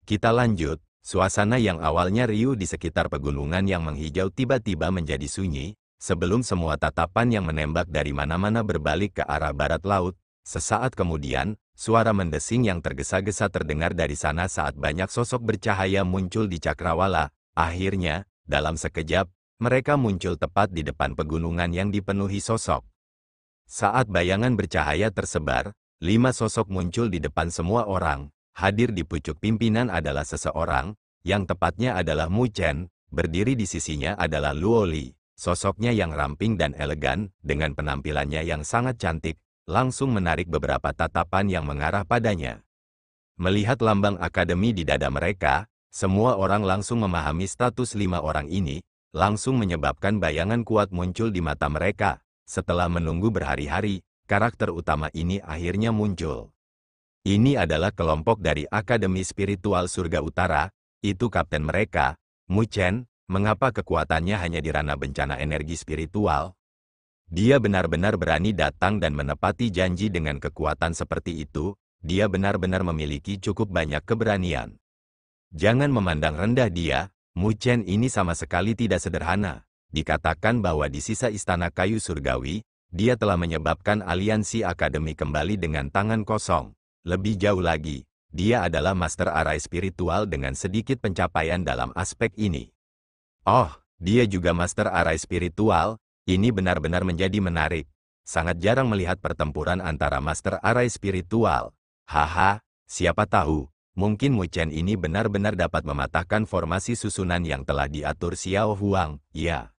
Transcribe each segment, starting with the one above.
Kita lanjut, suasana yang awalnya riuh di sekitar pegunungan yang menghijau tiba-tiba menjadi sunyi, sebelum semua tatapan yang menembak dari mana-mana berbalik ke arah barat laut. Sesaat kemudian, suara mendesing yang tergesa-gesa terdengar dari sana saat banyak sosok bercahaya muncul di cakrawala. Akhirnya, dalam sekejap, mereka muncul tepat di depan pegunungan yang dipenuhi sosok. Saat bayangan bercahaya tersebar, 5 sosok muncul di depan semua orang. Hadir di pucuk pimpinan adalah seseorang, yang tepatnya adalah Mu Chen. Berdiri di sisinya adalah Luo Li. Sosoknya yang ramping dan elegan, dengan penampilannya yang sangat cantik, langsung menarik beberapa tatapan yang mengarah padanya. Melihat lambang akademi di dada mereka, semua orang langsung memahami status 5 orang ini, langsung menyebabkan bayangan kuat muncul di mata mereka. Setelah menunggu berhari-hari, karakter utama ini akhirnya muncul. Ini adalah kelompok dari Akademi Spiritual Surga Utara, itu kapten mereka, Mu Chen. Mengapa kekuatannya hanya di ranah bencana energi spiritual? Dia benar-benar berani datang dan menepati janji dengan kekuatan seperti itu. Dia benar-benar memiliki cukup banyak keberanian. Jangan memandang rendah dia, Mu Chen ini sama sekali tidak sederhana. Dikatakan bahwa di sisa istana kayu surgawi, dia telah menyebabkan aliansi akademi kembali dengan tangan kosong. Lebih jauh lagi, dia adalah master arai spiritual dengan sedikit pencapaian dalam aspek ini. Oh, dia juga master arai spiritual. Ini benar-benar menjadi menarik. Sangat jarang melihat pertempuran antara master arai spiritual. Haha, siapa tahu, mungkin Mu Chen ini benar-benar dapat mematahkan formasi susunan yang telah diatur Xiao Huang. Ya.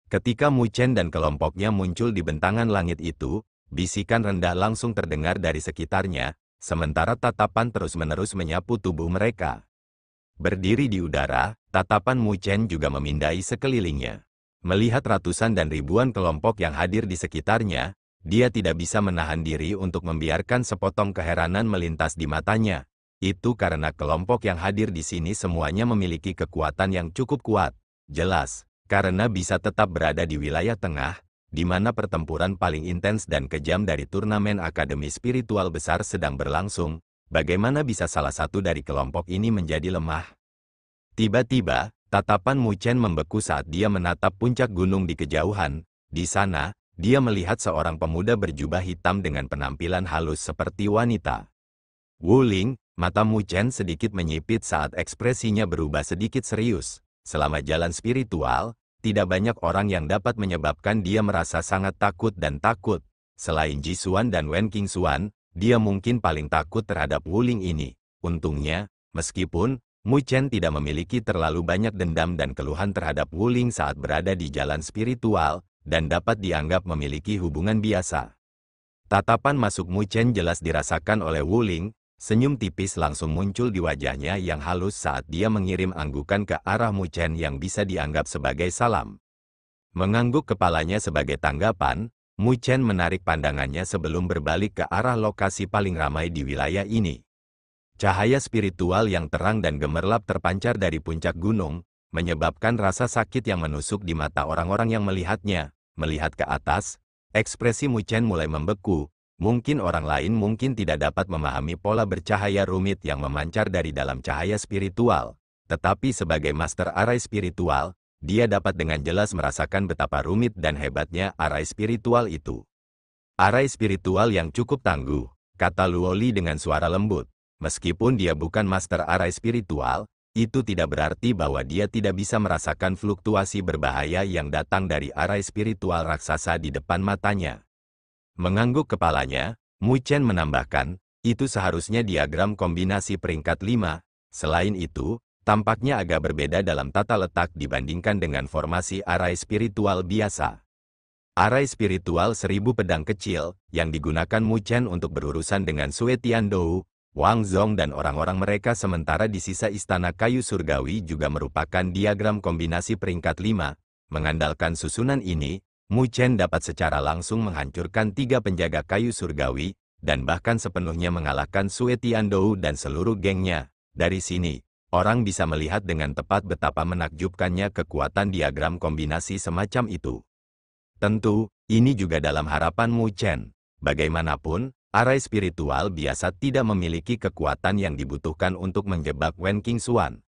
Ketika Mu Chen dan kelompoknya muncul di bentangan langit itu, bisikan rendah langsung terdengar dari sekitarnya, sementara tatapan terus-menerus menyapu tubuh mereka. Berdiri di udara, tatapan Mu Chen juga memindai sekelilingnya. Melihat ratusan dan ribuan kelompok yang hadir di sekitarnya, dia tidak bisa menahan diri untuk membiarkan sepotong keheranan melintas di matanya. Itu karena kelompok yang hadir di sini semuanya memiliki kekuatan yang cukup kuat. Jelas, karena bisa tetap berada di wilayah tengah, di mana pertempuran paling intens dan kejam dari turnamen akademi spiritual besar sedang berlangsung, bagaimana bisa salah satu dari kelompok ini menjadi lemah? Tiba-tiba, tatapan Mu Chen membeku saat dia menatap puncak gunung di kejauhan. Di sana, dia melihat seorang pemuda berjubah hitam dengan penampilan halus seperti wanita. Wu Ling, mata Mu Chen sedikit menyipit saat ekspresinya berubah sedikit serius. Selama jalan spiritual, tidak banyak orang yang dapat menyebabkan dia merasa sangat takut dan takut. Selain Ji Xuan dan Wen King Xuan, dia mungkin paling takut terhadap Wu Ling ini. Untungnya, meskipun Mu Chen tidak memiliki terlalu banyak dendam dan keluhan terhadap Wu Ling saat berada di jalan spiritual, dan dapat dianggap memiliki hubungan biasa. Tatapan masuk Mu Chen jelas dirasakan oleh Wu Ling. Senyum tipis langsung muncul di wajahnya yang halus saat dia mengirim anggukan ke arah Mu Chen yang bisa dianggap sebagai salam. Mengangguk kepalanya sebagai tanggapan, Mu Chen menarik pandangannya sebelum berbalik ke arah lokasi paling ramai di wilayah ini. Cahaya spiritual yang terang dan gemerlap terpancar dari puncak gunung, menyebabkan rasa sakit yang menusuk di mata orang-orang yang melihatnya. Melihat ke atas, ekspresi Mu Chen mulai membeku. Mungkin orang lain mungkin tidak dapat memahami pola bercahaya rumit yang memancar dari dalam cahaya spiritual. Tetapi sebagai master arai spiritual, dia dapat dengan jelas merasakan betapa rumit dan hebatnya arai spiritual itu. Arai spiritual yang cukup tangguh, kata Luo Li dengan suara lembut. Meskipun dia bukan master arai spiritual, itu tidak berarti bahwa dia tidak bisa merasakan fluktuasi berbahaya yang datang dari arai spiritual raksasa di depan matanya. Mengangguk kepalanya, Mu Chen menambahkan, itu seharusnya diagram kombinasi peringkat 5. Selain itu, tampaknya agak berbeda dalam tata letak dibandingkan dengan formasi arai spiritual biasa. Arai spiritual 1000 pedang kecil, yang digunakan Mu Chen untuk berurusan dengan Sue Tiandou, Wang Zong dan orang-orang mereka sementara di sisa istana kayu surgawi juga merupakan diagram kombinasi peringkat 5. Mengandalkan susunan ini, Mu Chen dapat secara langsung menghancurkan 3 penjaga kayu surgawi, dan bahkan sepenuhnya mengalahkan Sue Tiandou dan seluruh gengnya. Dari sini, orang bisa melihat dengan tepat betapa menakjubkannya kekuatan diagram kombinasi semacam itu. Tentu, ini juga dalam harapan Mu Chen. Bagaimanapun, Arai spiritual biasa tidak memiliki kekuatan yang dibutuhkan untuk menjebak Wen Qingxuan.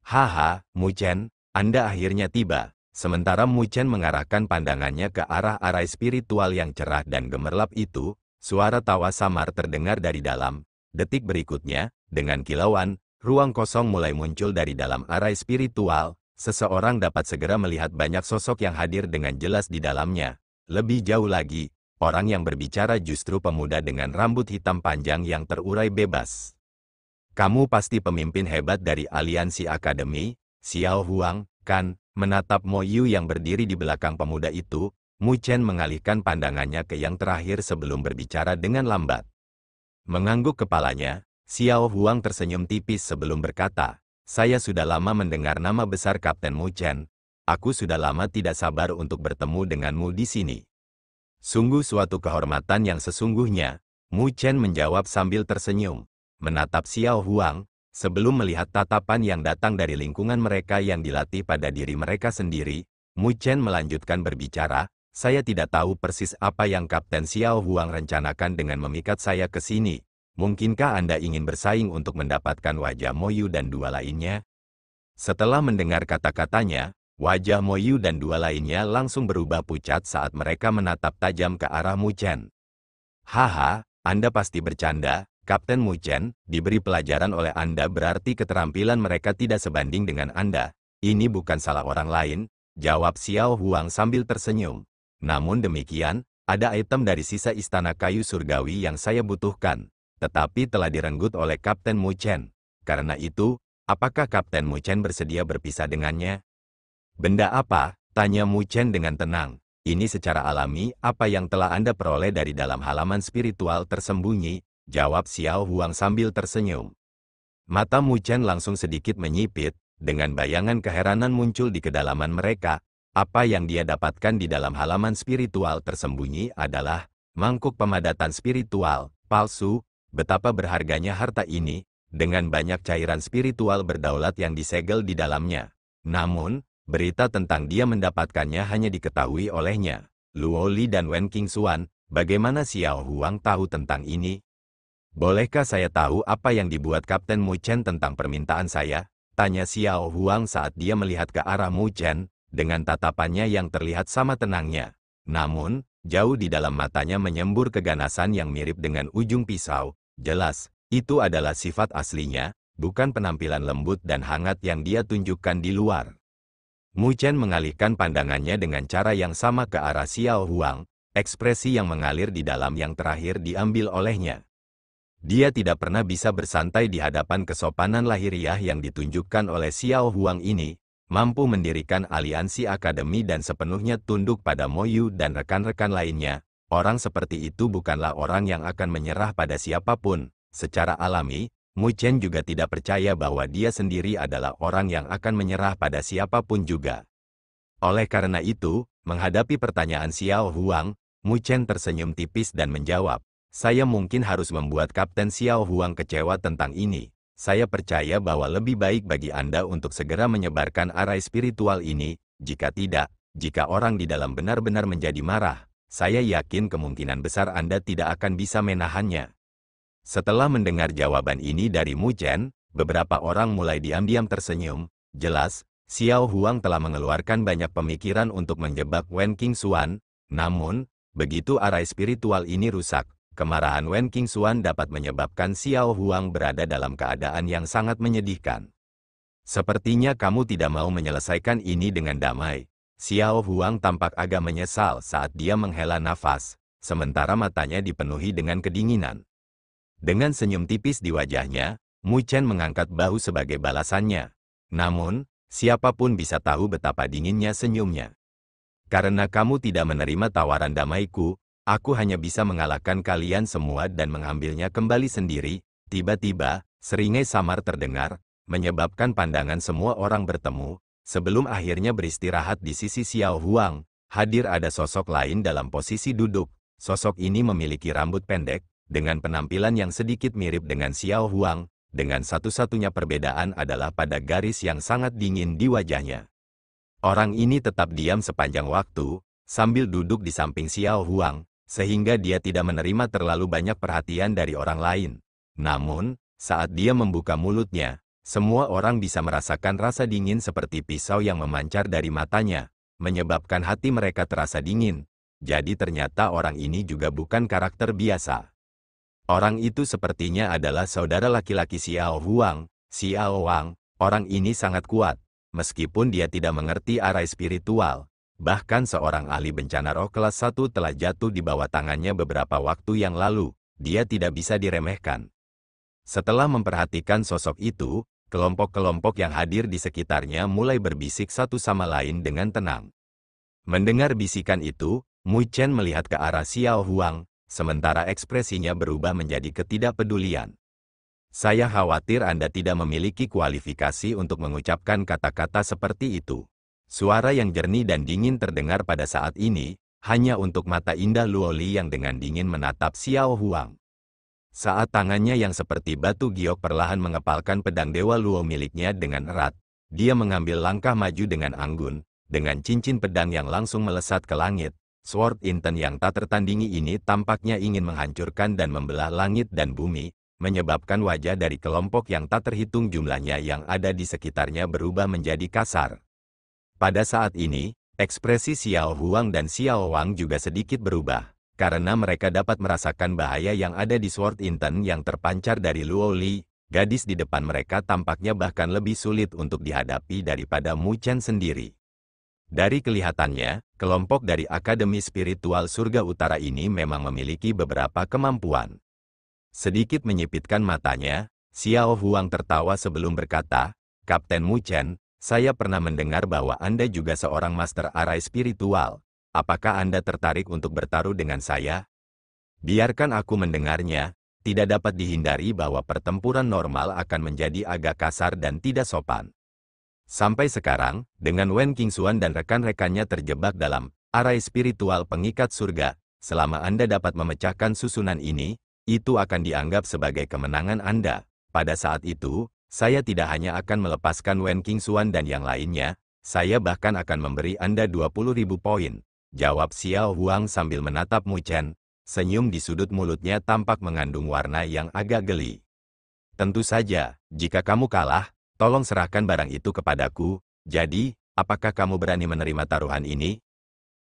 Haha, Mu Chen, Anda akhirnya tiba. Sementara Mu Chen mengarahkan pandangannya ke arah arai spiritual yang cerah dan gemerlap itu, suara tawa samar terdengar dari dalam. Detik berikutnya, dengan kilauan, ruang kosong mulai muncul dari dalam arai spiritual. Seseorang dapat segera melihat banyak sosok yang hadir dengan jelas di dalamnya. Lebih jauh lagi, orang yang berbicara justru pemuda dengan rambut hitam panjang yang terurai bebas. Kamu pasti pemimpin hebat dari aliansi akademi, Xiao Huang, kan? Menatap Mo Yu yang berdiri di belakang pemuda itu, Mu Chen mengalihkan pandangannya ke yang terakhir sebelum berbicara dengan lambat. Mengangguk kepalanya, Xiao Huang tersenyum tipis sebelum berkata, "Saya sudah lama mendengar nama besar Kapten Mu Chen. Aku sudah lama tidak sabar untuk bertemu denganmu di sini." Sungguh suatu kehormatan yang sesungguhnya, Mu Chen menjawab sambil tersenyum. Menatap Xiao Huang, sebelum melihat tatapan yang datang dari lingkungan mereka yang dilatih pada diri mereka sendiri, Mu Chen melanjutkan berbicara, "Saya tidak tahu persis apa yang Kapten Xiao Huang rencanakan dengan memikat saya ke sini. Mungkinkah Anda ingin bersaing untuk mendapatkan wajah Mo Yu dan dua lainnya?" Setelah mendengar kata-katanya, wajah Mo Yu dan dua lainnya langsung berubah pucat saat mereka menatap tajam ke arah Mu Chen. "Haha, Anda pasti bercanda, Kapten Mu Chen, diberi pelajaran oleh Anda berarti keterampilan mereka tidak sebanding dengan Anda. Ini bukan salah orang lain," jawab Xiao Huang sambil tersenyum. "Namun demikian, ada item dari sisa istana kayu surgawi yang saya butuhkan, tetapi telah direnggut oleh Kapten Mu Chen. Karena itu, apakah Kapten Mu Chen bersedia berpisah dengannya?" "Benda apa?" tanya Mu Chen dengan tenang. "Ini secara alami apa yang telah Anda peroleh dari dalam halaman spiritual tersembunyi," jawab Xiao Huang sambil tersenyum. Mata Mu Chen langsung sedikit menyipit, dengan bayangan keheranan muncul di kedalaman mereka. Apa yang dia dapatkan di dalam halaman spiritual tersembunyi adalah mangkuk pemadatan spiritual palsu. Betapa berharganya harta ini, dengan banyak cairan spiritual berdaulat yang disegel di dalamnya. Namun, berita tentang dia mendapatkannya hanya diketahui olehnya. Luo Li dan Wen Qingxuan, bagaimana Xiao Huang tahu tentang ini? "Bolehkah saya tahu apa yang dibuat Kapten Mu Chen tentang permintaan saya?" tanya Xiao Huang saat dia melihat ke arah Mu Chen, dengan tatapannya yang terlihat sama tenangnya. Namun, jauh di dalam matanya menyembur keganasan yang mirip dengan ujung pisau. Jelas, itu adalah sifat aslinya, bukan penampilan lembut dan hangat yang dia tunjukkan di luar. Mu Chen mengalihkan pandangannya dengan cara yang sama ke arah Xiao Huang, ekspresi yang mengalir di dalam yang terakhir diambil olehnya. Dia tidak pernah bisa bersantai di hadapan kesopanan lahiriah yang ditunjukkan oleh Xiao Huang ini, mampu mendirikan aliansi akademi dan sepenuhnya tunduk pada Mo Yu dan rekan-rekan lainnya. Orang seperti itu bukanlah orang yang akan menyerah pada siapapun. Secara alami, Mu Chen juga tidak percaya bahwa dia sendiri adalah orang yang akan menyerah pada siapapun juga. Oleh karena itu, menghadapi pertanyaan Xiao Huang, Mu Chen tersenyum tipis dan menjawab, "Saya mungkin harus membuat Kapten Xiao Huang kecewa tentang ini. Saya percaya bahwa lebih baik bagi Anda untuk segera menyebarkan arai spiritual ini. Jika tidak, jika orang di dalam benar-benar menjadi marah, saya yakin kemungkinan besar Anda tidak akan bisa menahannya." Setelah mendengar jawaban ini dari Mu Chen, beberapa orang mulai diam-diam tersenyum. Jelas, Xiao Huang telah mengeluarkan banyak pemikiran untuk menjebak Wen Qingxuan. Namun, begitu arai spiritual ini rusak, kemarahan Wen Qingxuan dapat menyebabkan Xiao Huang berada dalam keadaan yang sangat menyedihkan. "Sepertinya kamu tidak mau menyelesaikan ini dengan damai." Xiao Huang tampak agak menyesal saat dia menghela nafas, sementara matanya dipenuhi dengan kedinginan. Dengan senyum tipis di wajahnya, Mu Chen mengangkat bahu sebagai balasannya. Namun, siapapun bisa tahu betapa dinginnya senyumnya. "Karena kamu tidak menerima tawaran damaiku, aku hanya bisa mengalahkan kalian semua dan mengambilnya kembali sendiri." Tiba-tiba, seringai samar terdengar, menyebabkan pandangan semua orang bertemu. Sebelum akhirnya beristirahat di sisi Xiao Huang, hadir ada sosok lain dalam posisi duduk. Sosok ini memiliki rambut pendek, dengan penampilan yang sedikit mirip dengan Xiao Huang, dengan satu-satunya perbedaan adalah pada garis yang sangat dingin di wajahnya. Orang ini tetap diam sepanjang waktu, sambil duduk di samping Xiao Huang. sehingga dia tidak menerima terlalu banyak perhatian dari orang lain. Namun, saat dia membuka mulutnya, semua orang bisa merasakan rasa dingin seperti pisau yang memancar dari matanya, menyebabkan hati mereka terasa dingin. Jadi ternyata orang ini juga bukan karakter biasa. Orang itu sepertinya adalah saudara laki-laki Xiao Huang, Xiao Wang. Orang ini sangat kuat, meskipun dia tidak mengerti arah spiritual. Bahkan seorang ahli bencana roh kelas 1 telah jatuh di bawah tangannya beberapa waktu yang lalu. Dia tidak bisa diremehkan. Setelah memperhatikan sosok itu, kelompok-kelompok yang hadir di sekitarnya mulai berbisik satu sama lain dengan tenang. Mendengar bisikan itu, Mu Chen melihat ke arah Xiao Huang, sementara ekspresinya berubah menjadi ketidakpedulian. Saya khawatir Anda tidak memiliki kualifikasi untuk mengucapkan kata-kata seperti itu. Suara yang jernih dan dingin terdengar pada saat ini, hanya untuk mata indah Luo Li yang dengan dingin menatap Xiao Huang. Saat tangannya yang seperti batu giok perlahan mengepalkan pedang Dewa Luo miliknya dengan erat, dia mengambil langkah maju dengan anggun, dengan cincin pedang yang langsung melesat ke langit. Sword Inten yang tak tertandingi ini tampaknya ingin menghancurkan dan membelah langit dan bumi, menyebabkan wajah dari kelompok yang tak terhitung jumlahnya yang ada di sekitarnya berubah menjadi kasar. Pada saat ini, ekspresi Xiao Huang dan Xiao Wang juga sedikit berubah, karena mereka dapat merasakan bahaya yang ada di Sword Inten yang terpancar dari Luo Li. Gadis di depan mereka tampaknya bahkan lebih sulit untuk dihadapi daripada Mu Chen sendiri. Dari kelihatannya, kelompok dari Akademi Spiritual Surga Utara ini memang memiliki beberapa kemampuan. Sedikit menyipitkan matanya, Xiao Huang tertawa sebelum berkata, "Kapten Mu Chen, saya pernah mendengar bahwa Anda juga seorang master arai spiritual. Apakah Anda tertarik untuk bertaruh dengan saya?" Biarkan aku mendengarnya. Tidak dapat dihindari bahwa pertempuran normal akan menjadi agak kasar dan tidak sopan. Sampai sekarang, dengan Wen Qingxuan dan rekan-rekannya terjebak dalam arai spiritual pengikat surga, selama Anda dapat memecahkan susunan ini, itu akan dianggap sebagai kemenangan Anda. Pada saat itu, saya tidak hanya akan melepaskan Wen Qingxuan dan yang lainnya, saya bahkan akan memberi Anda 20.000 poin. Jawab Xiao Huang sambil menatap Mu Chen. Senyum di sudut mulutnya tampak mengandung warna yang agak geli. "Tentu saja, jika kamu kalah, tolong serahkan barang itu kepadaku. Jadi, apakah kamu berani menerima taruhan ini?"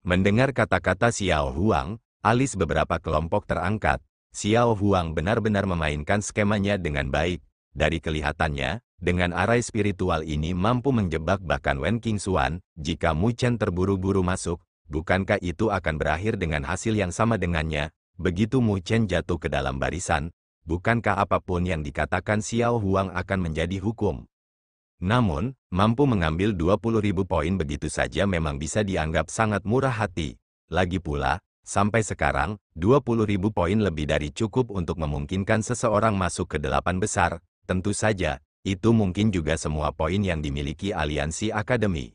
Mendengar kata-kata Xiao Huang, alis beberapa kelompok terangkat. Xiao Huang benar-benar memainkan skemanya dengan baik. Dari kelihatannya, dengan arai spiritual ini mampu menjebak bahkan Wen Qingxuan. Jika Mu Chen terburu-buru masuk, bukankah itu akan berakhir dengan hasil yang sama dengannya? Begitu Mu Chen jatuh ke dalam barisan, bukankah apapun yang dikatakan Xiao Huang akan menjadi hukum? Namun, mampu mengambil 20.000 poin begitu saja memang bisa dianggap sangat murah hati. Lagi pula, sampai sekarang, 20.000 poin lebih dari cukup untuk memungkinkan seseorang masuk ke 8 besar. Tentu saja, itu mungkin juga semua poin yang dimiliki aliansi akademi.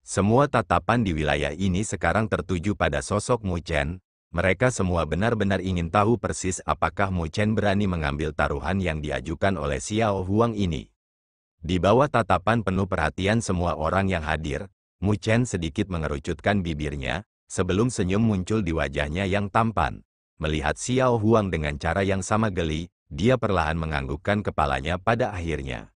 Semua tatapan di wilayah ini sekarang tertuju pada sosok Mu Chen. Mereka semua benar-benar ingin tahu persis apakah Mu Chen berani mengambil taruhan yang diajukan oleh Xiao Huang ini. Di bawah tatapan penuh perhatian semua orang yang hadir, Mu Chen sedikit mengerucutkan bibirnya, sebelum senyum muncul di wajahnya yang tampan. Melihat Xiao Huang dengan cara yang sama geli, dia perlahan menganggukkan kepalanya pada akhirnya.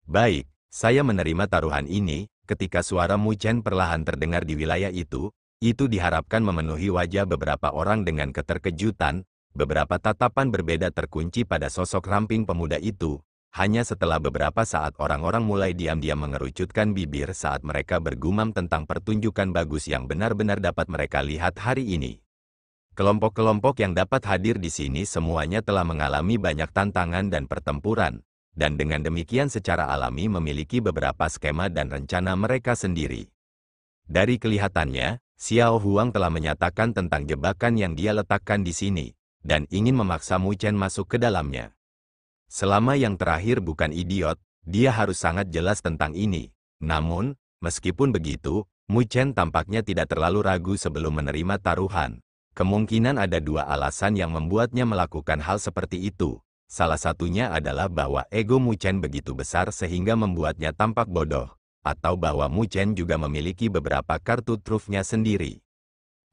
"Baik, saya menerima taruhan ini." Ketika suara Mu Chen perlahan terdengar di wilayah itu diharapkan memenuhi wajah beberapa orang dengan keterkejutan. Beberapa tatapan berbeda terkunci pada sosok ramping pemuda itu. Hanya setelah beberapa saat orang-orang mulai diam-diam mengerucutkan bibir saat mereka bergumam tentang pertunjukan bagus yang benar-benar dapat mereka lihat hari ini. Kelompok-kelompok yang dapat hadir di sini semuanya telah mengalami banyak tantangan dan pertempuran. Dan dengan demikian secara alami memiliki beberapa skema dan rencana mereka sendiri. Dari kelihatannya, Xiao Huang telah menyatakan tentang jebakan yang dia letakkan di sini, dan ingin memaksa Mu Chen masuk ke dalamnya. Selama yang terakhir bukan idiot, dia harus sangat jelas tentang ini. Namun, meskipun begitu, Mu Chen tampaknya tidak terlalu ragu sebelum menerima taruhan. Kemungkinan ada dua alasan yang membuatnya melakukan hal seperti itu. Salah satunya adalah bahwa ego Mu Chen begitu besar sehingga membuatnya tampak bodoh, atau bahwa Mu Chen juga memiliki beberapa kartu trufnya sendiri.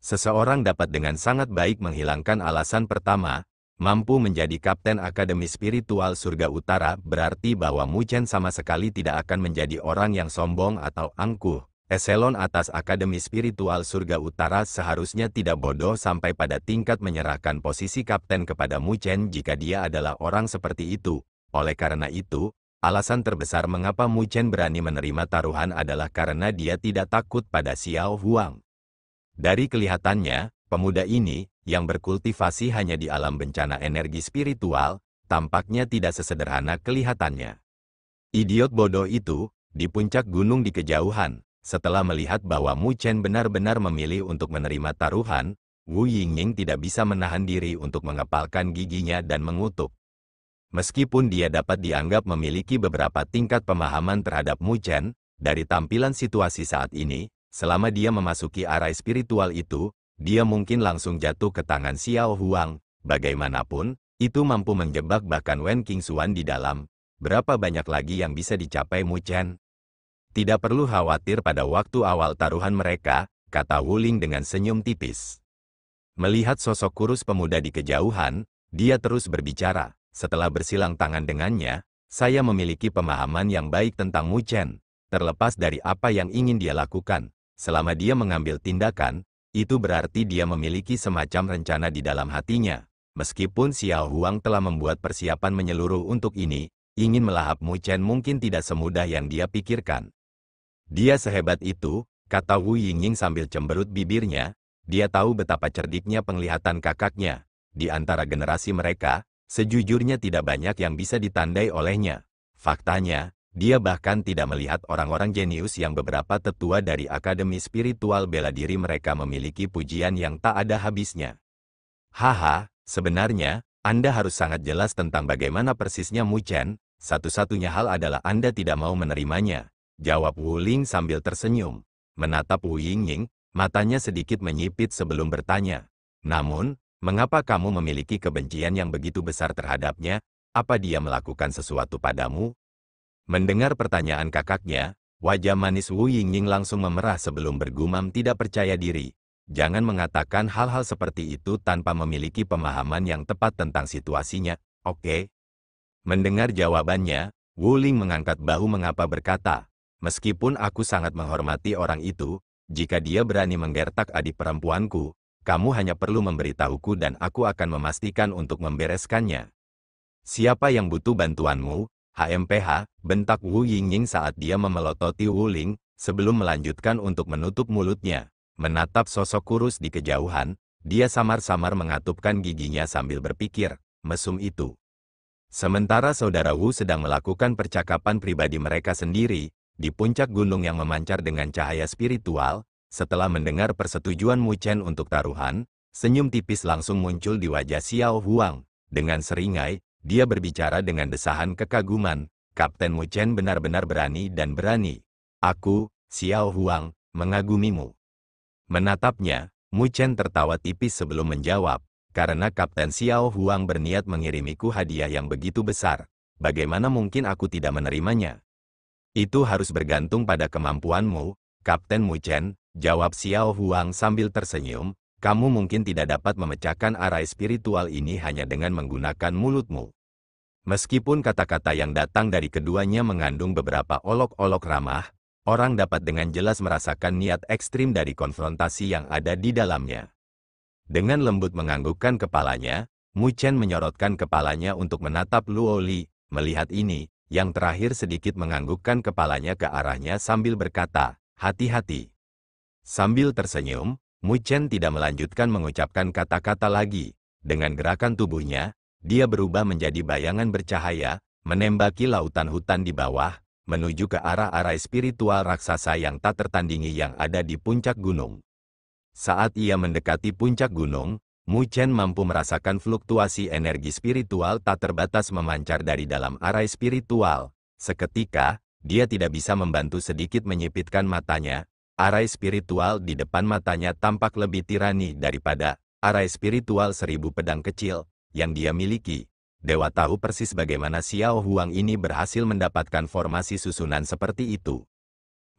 Seseorang dapat dengan sangat baik menghilangkan alasan pertama, mampu menjadi kapten Akademi Spiritual Surga Utara berarti bahwa Mu Chen sama sekali tidak akan menjadi orang yang sombong atau angkuh. Eselon atas Akademi Spiritual Surga Utara seharusnya tidak bodoh sampai pada tingkat menyerahkan posisi kapten kepada Mu Chen jika dia adalah orang seperti itu. Oleh karena itu, alasan terbesar mengapa Mu Chen berani menerima taruhan adalah karena dia tidak takut pada Xiao Huang. Dari kelihatannya, pemuda ini, yang berkultivasi hanya di alam bencana energi spiritual, tampaknya tidak sesederhana kelihatannya. Idiot bodoh itu, di puncak gunung di kejauhan, setelah melihat bahwa Mu Chen benar-benar memilih untuk menerima taruhan, Wu Yingning tidak bisa menahan diri untuk mengepalkan giginya dan mengutuk. Meskipun dia dapat dianggap memiliki beberapa tingkat pemahaman terhadap Mu Chen, dari tampilan situasi saat ini, selama dia memasuki arai spiritual itu, dia mungkin langsung jatuh ke tangan Xiao Huang. Bagaimanapun, itu mampu menjebak bahkan Wen Qingxuan di dalam. Berapa banyak lagi yang bisa dicapai Mu Chen? Tidak perlu khawatir pada waktu awal taruhan mereka, kata Wu Ling dengan senyum tipis. Melihat sosok kurus pemuda di kejauhan, dia terus berbicara. Setelah bersilang tangan dengannya, saya memiliki pemahaman yang baik tentang Mu Chen. Terlepas dari apa yang ingin dia lakukan, selama dia mengambil tindakan, itu berarti dia memiliki semacam rencana di dalam hatinya. Meskipun Xiao Huang telah membuat persiapan menyeluruh untuk ini, ingin melahap Mu Chen mungkin tidak semudah yang dia pikirkan. Dia sehebat itu, kata Wu Yingning sambil cemberut bibirnya. Dia tahu betapa cerdiknya penglihatan kakaknya. Di antara generasi mereka, sejujurnya tidak banyak yang bisa ditandai olehnya. Faktanya, dia bahkan tidak melihat orang-orang jenius yang beberapa tetua dari Akademi Spiritual bela diri mereka memiliki pujian yang tak ada habisnya. Haha, sebenarnya, Anda harus sangat jelas tentang bagaimana persisnya Mu Chen, satu-satunya hal adalah Anda tidak mau menerimanya, jawab Wu Ling sambil tersenyum. Menatap Wu Yingning, matanya sedikit menyipit sebelum bertanya. Namun, mengapa kamu memiliki kebencian yang begitu besar terhadapnya? Apa dia melakukan sesuatu padamu? Mendengar pertanyaan kakaknya, wajah manis Wu Yingning langsung memerah sebelum bergumam tidak percaya diri. Jangan mengatakan hal-hal seperti itu tanpa memiliki pemahaman yang tepat tentang situasinya, oke? Mendengar jawabannya, Wu Ling mengangkat bahu mengapa berkata, meskipun aku sangat menghormati orang itu, jika dia berani menggertak adik perempuanku, kamu hanya perlu memberitahuku dan aku akan memastikan untuk membereskannya. Siapa yang butuh bantuanmu? HMPH, bentak Wu Yingning saat dia memelototi Wu Ling, sebelum melanjutkan untuk menutup mulutnya. Menatap sosok kurus di kejauhan, dia samar-samar mengatupkan giginya sambil berpikir, mesum itu. Sementara saudara Wu sedang melakukan percakapan pribadi mereka sendiri, di puncak gunung yang memancar dengan cahaya spiritual, setelah mendengar persetujuan Mu Chen untuk taruhan, senyum tipis langsung muncul di wajah Xiao Huang. Dengan seringai, dia berbicara dengan desahan kekaguman, Kapten Mu Chen benar-benar berani dan berani. Aku, Xiao Huang, mengagumimu. Menatapnya, Mu Chen tertawa tipis sebelum menjawab, karena Kapten Xiao Huang berniat mengirimiku hadiah yang begitu besar, bagaimana mungkin aku tidak menerimanya? Itu harus bergantung pada kemampuanmu, Kapten Mu Chen, jawab Xiao Huang sambil tersenyum. Kamu mungkin tidak dapat memecahkan arai spiritual ini hanya dengan menggunakan mulutmu. Meskipun kata-kata yang datang dari keduanya mengandung beberapa olok-olok ramah, orang dapat dengan jelas merasakan niat ekstrim dari konfrontasi yang ada di dalamnya. Dengan lembut menganggukkan kepalanya, Mu Chen menyorotkan kepalanya untuk menatap Luo Li. Melihat ini, yang terakhir sedikit menganggukkan kepalanya ke arahnya sambil berkata, hati-hati. Sambil tersenyum, Mu Chen tidak melanjutkan mengucapkan kata-kata lagi. Dengan gerakan tubuhnya, dia berubah menjadi bayangan bercahaya, menembaki lautan hutan di bawah, menuju ke arah arai spiritual raksasa yang tak tertandingi yang ada di puncak gunung. Saat ia mendekati puncak gunung, Mu Chen mampu merasakan fluktuasi energi spiritual tak terbatas memancar dari dalam arai spiritual. Seketika, dia tidak bisa membantu sedikit menyipitkan matanya. Arai spiritual di depan matanya tampak lebih tirani daripada arai spiritual 1000 pedang kecil yang dia miliki. Dewa tahu persis bagaimana Xiao Huang ini berhasil mendapatkan formasi susunan seperti itu.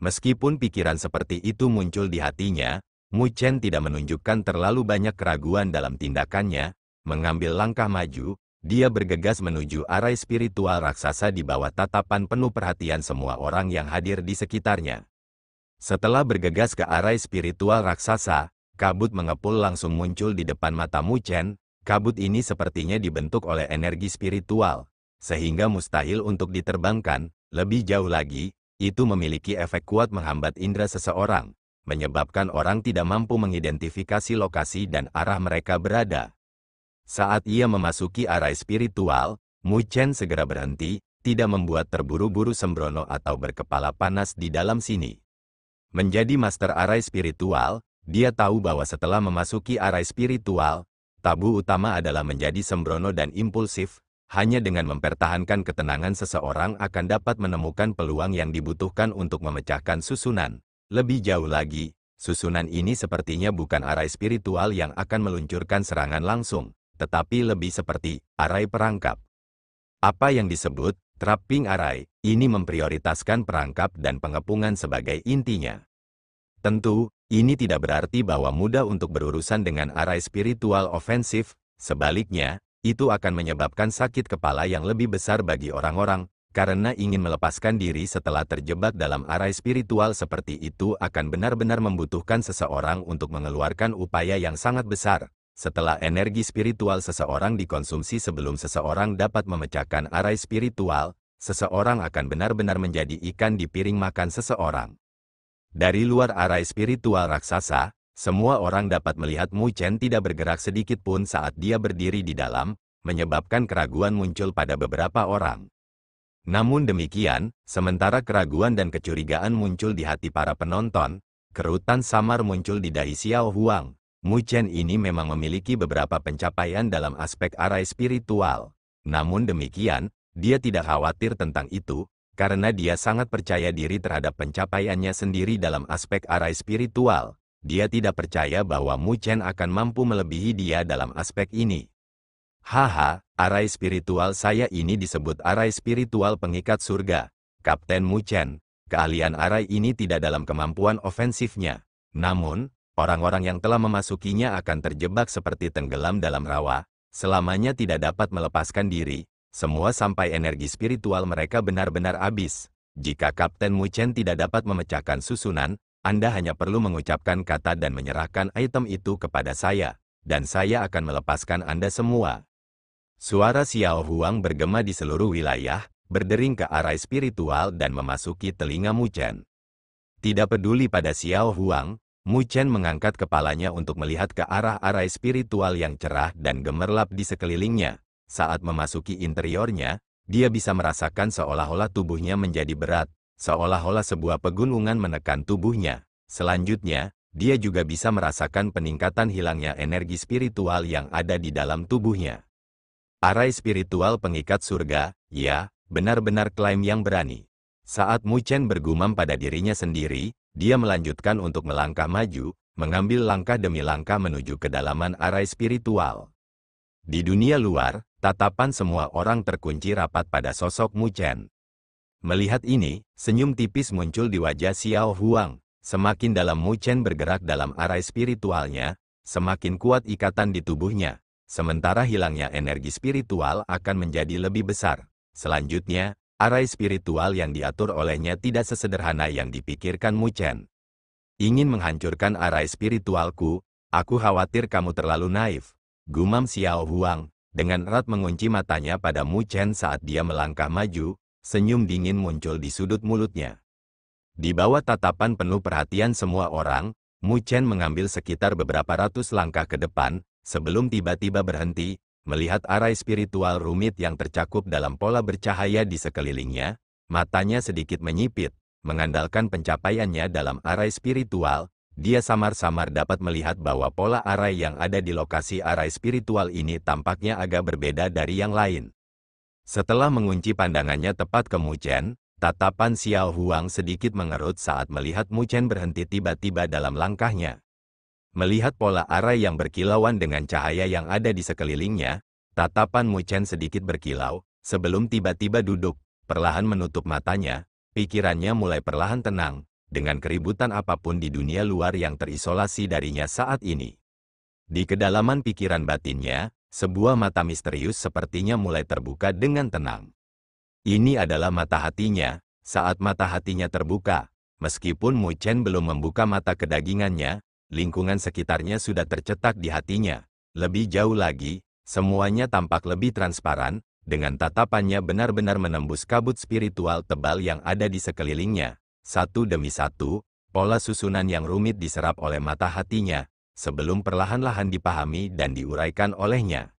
Meskipun pikiran seperti itu muncul di hatinya, Mu Chen tidak menunjukkan terlalu banyak keraguan dalam tindakannya. Mengambil langkah maju, dia bergegas menuju arai spiritual raksasa di bawah tatapan penuh perhatian semua orang yang hadir di sekitarnya. Setelah bergegas ke arai spiritual raksasa, kabut mengepul langsung muncul di depan mata Mu Chen. Kabut ini sepertinya dibentuk oleh energi spiritual, sehingga mustahil untuk diterbangkan. Lebih jauh lagi, itu memiliki efek kuat menghambat indera seseorang, menyebabkan orang tidak mampu mengidentifikasi lokasi dan arah mereka berada. Saat ia memasuki arai spiritual, Mu Chen segera berhenti, tidak membuat terburu-buru sembrono atau berkepala panas di dalam sini. Menjadi master arai spiritual, dia tahu bahwa setelah memasuki arai spiritual, tabu utama adalah menjadi sembrono dan impulsif. Hanya dengan mempertahankan ketenangan seseorang akan dapat menemukan peluang yang dibutuhkan untuk memecahkan susunan. Lebih jauh lagi, susunan ini sepertinya bukan arai spiritual yang akan meluncurkan serangan langsung, tetapi lebih seperti arai perangkap. Apa yang disebut trapping arai, ini memprioritaskan perangkap dan pengepungan sebagai intinya. Tentu, ini tidak berarti bahwa mudah untuk berurusan dengan arai spiritual ofensif. Sebaliknya, itu akan menyebabkan sakit kepala yang lebih besar bagi orang-orang, karena ingin melepaskan diri setelah terjebak dalam arai spiritual seperti itu akan benar-benar membutuhkan seseorang untuk mengeluarkan upaya yang sangat besar. Setelah energi spiritual seseorang dikonsumsi sebelum seseorang dapat memecahkan arai spiritual, seseorang akan benar-benar menjadi ikan di piring makan seseorang. Dari luar arai spiritual raksasa, semua orang dapat melihat Mu Chen tidak bergerak sedikit pun saat dia berdiri di dalam, menyebabkan keraguan muncul pada beberapa orang. Namun demikian, sementara keraguan dan kecurigaan muncul di hati para penonton, kerutan samar muncul di dahi Xiao Huang. Mu Chen ini memang memiliki beberapa pencapaian dalam aspek arai spiritual. Namun demikian, dia tidak khawatir tentang itu, karena dia sangat percaya diri terhadap pencapaiannya sendiri dalam aspek arai spiritual. Dia tidak percaya bahwa Mu Chen akan mampu melebihi dia dalam aspek ini. Haha, arai spiritual saya ini disebut arai spiritual pengikat surga. Kapten Mu Chen, keahlian arai ini tidak dalam kemampuan ofensifnya. Namun, orang-orang yang telah memasukinya akan terjebak seperti tenggelam dalam rawa, selamanya tidak dapat melepaskan diri. Semua sampai energi spiritual mereka benar-benar habis. Jika Kapten Mu Chen tidak dapat memecahkan susunan, Anda hanya perlu mengucapkan kata dan menyerahkan item itu kepada saya, dan saya akan melepaskan Anda semua. Suara Xiao Huang bergema di seluruh wilayah, berdering ke arai spiritual dan memasuki telinga Mu Chen. Tidak peduli pada Xiao Huang, Mu Chen mengangkat kepalanya untuk melihat ke arah arai spiritual yang cerah dan gemerlap di sekelilingnya. Saat memasuki interiornya, dia bisa merasakan seolah-olah tubuhnya menjadi berat, seolah-olah sebuah pegunungan menekan tubuhnya. Selanjutnya, dia juga bisa merasakan peningkatan hilangnya energi spiritual yang ada di dalam tubuhnya. Arai spiritual pengikat surga, ya, benar-benar klaim yang berani. Saat Mu Chen bergumam pada dirinya sendiri, dia melanjutkan untuk melangkah maju, mengambil langkah demi langkah menuju kedalaman arai spiritual. Di dunia luar, tatapan semua orang terkunci rapat pada sosok Mu Chen. Melihat ini, senyum tipis muncul di wajah Xiao Huang. Semakin dalam Mu Chen bergerak dalam arai spiritualnya, semakin kuat ikatan di tubuhnya. Sementara hilangnya energi spiritual akan menjadi lebih besar. Selanjutnya, arai spiritual yang diatur olehnya tidak sesederhana yang dipikirkan Mu Chen. Ingin menghancurkan arai spiritualku, aku khawatir kamu terlalu naif. Gumam Xiao Huang, dengan erat mengunci matanya pada Mu Chen saat dia melangkah maju. Senyum dingin muncul di sudut mulutnya. Di bawah tatapan penuh perhatian semua orang, Mu Chen mengambil sekitar beberapa ratus langkah ke depan, sebelum tiba-tiba berhenti, melihat arai spiritual rumit yang tercakup dalam pola bercahaya di sekelilingnya. Matanya sedikit menyipit, mengandalkan pencapaiannya dalam arai spiritual, dia samar-samar dapat melihat bahwa pola arai yang ada di lokasi arai spiritual ini tampaknya agak berbeda dari yang lain. Setelah mengunci pandangannya tepat ke Mu Chen, tatapan Xiao Huang sedikit mengerut saat melihat Mu Chen berhenti tiba-tiba dalam langkahnya. Melihat pola arai yang berkilauan dengan cahaya yang ada di sekelilingnya, tatapan Mu Chen sedikit berkilau, sebelum tiba-tiba duduk, perlahan menutup matanya, pikirannya mulai perlahan tenang. dengan keributan apapun di dunia luar yang terisolasi darinya saat ini. Di kedalaman pikiran batinnya, sebuah mata misterius sepertinya mulai terbuka dengan tenang. Ini adalah mata hatinya. Saat mata hatinya terbuka, meskipun Mu Chen belum membuka mata kedagingannya, lingkungan sekitarnya sudah tercetak di hatinya. Lebih jauh lagi, semuanya tampak lebih transparan, dengan tatapannya benar-benar menembus kabut spiritual tebal yang ada di sekelilingnya. Satu demi satu, pola susunan yang rumit diserap oleh mata hatinya, sebelum perlahan-lahan dipahami dan diuraikan olehnya.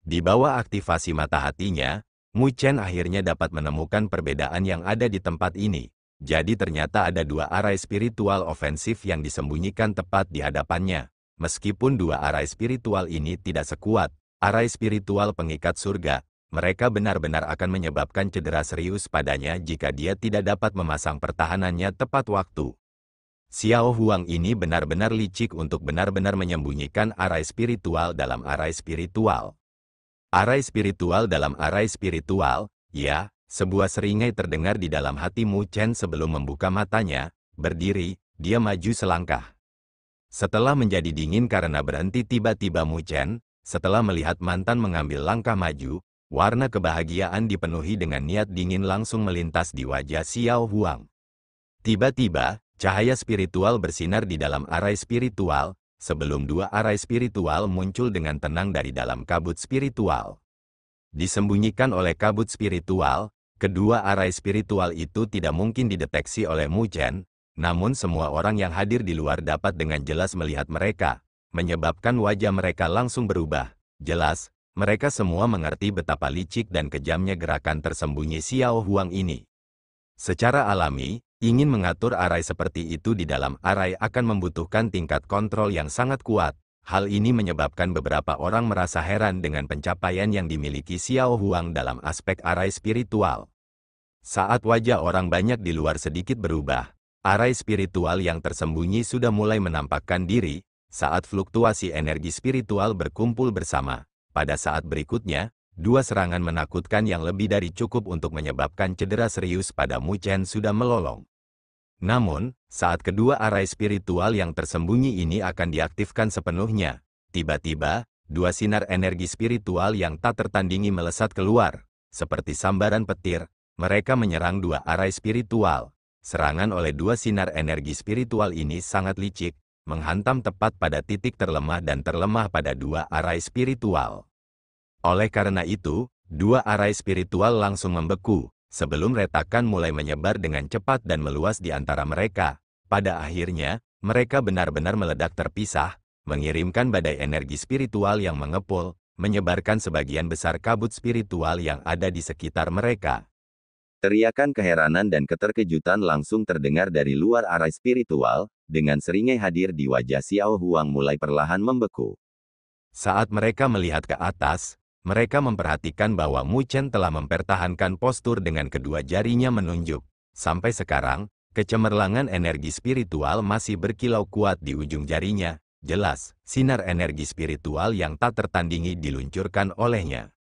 Di bawah aktivasi mata hatinya, Mu Chen akhirnya dapat menemukan perbedaan yang ada di tempat ini. Jadi ternyata ada dua arai spiritual ofensif yang disembunyikan tepat di hadapannya. Meskipun dua arai spiritual ini tidak sekuat arai spiritual pengikat surga, mereka benar-benar akan menyebabkan cedera serius padanya jika dia tidak dapat memasang pertahanannya tepat waktu. Xiao Huang ini benar-benar licik untuk benar-benar menyembunyikan arai spiritual dalam arai spiritual. Arai spiritual dalam arai spiritual, ya, sebuah seringai terdengar di dalam hati Mu Chen sebelum membuka matanya. Berdiri, dia maju selangkah. Setelah menjadi dingin karena berhenti tiba-tiba Mu Chen, setelah melihat mantan mengambil langkah maju, warna kebahagiaan dipenuhi dengan niat dingin langsung melintas di wajah Xiao Huang. Tiba-tiba, cahaya spiritual bersinar di dalam arai spiritual, sebelum dua arai spiritual muncul dengan tenang dari dalam kabut spiritual. Disembunyikan oleh kabut spiritual, kedua arai spiritual itu tidak mungkin dideteksi oleh Mu Chen, namun semua orang yang hadir di luar dapat dengan jelas melihat mereka, menyebabkan wajah mereka langsung berubah. Jelas, mereka semua mengerti betapa licik dan kejamnya gerakan tersembunyi Xiao Huang ini. Secara alami, ingin mengatur arai seperti itu di dalam arai akan membutuhkan tingkat kontrol yang sangat kuat. Hal ini menyebabkan beberapa orang merasa heran dengan pencapaian yang dimiliki Xiao Huang dalam aspek arai spiritual. Saat wajah orang banyak di luar sedikit berubah, arai spiritual yang tersembunyi sudah mulai menampakkan diri. Saat fluktuasi energi spiritual berkumpul bersama, pada saat berikutnya, dua serangan menakutkan yang lebih dari cukup untuk menyebabkan cedera serius pada Mu Chen sudah melolong. Namun, saat kedua arai spiritual yang tersembunyi ini akan diaktifkan sepenuhnya, tiba-tiba, dua sinar energi spiritual yang tak tertandingi melesat keluar. Seperti sambaran petir, mereka menyerang dua arai spiritual. Serangan oleh dua sinar energi spiritual ini sangat licik, menghantam tepat pada titik terlemah dan terlemah pada dua arai spiritual. Oleh karena itu, dua arai spiritual langsung membeku, sebelum retakan mulai menyebar dengan cepat dan meluas di antara mereka. Pada akhirnya, mereka benar-benar meledak terpisah, mengirimkan badai energi spiritual yang mengepul, menyebarkan sebagian besar kabut spiritual yang ada di sekitar mereka. Teriakan keheranan dan keterkejutan langsung terdengar dari luar arai spiritual, dengan seringai hadir di wajah Xiao Huang mulai perlahan membeku. Saat mereka melihat ke atas, mereka memperhatikan bahwa Mu Chen telah mempertahankan postur dengan kedua jarinya menunjuk. Sampai sekarang, kecemerlangan energi spiritual masih berkilau kuat di ujung jarinya. Jelas, sinar energi spiritual yang tak tertandingi diluncurkan olehnya.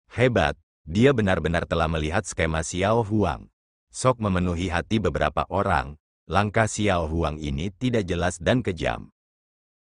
Hebat, dia benar-benar telah melihat skema Xiao Huang. Sok memenuhi hati beberapa orang, langkah Xiao Huang ini tidak jelas dan kejam.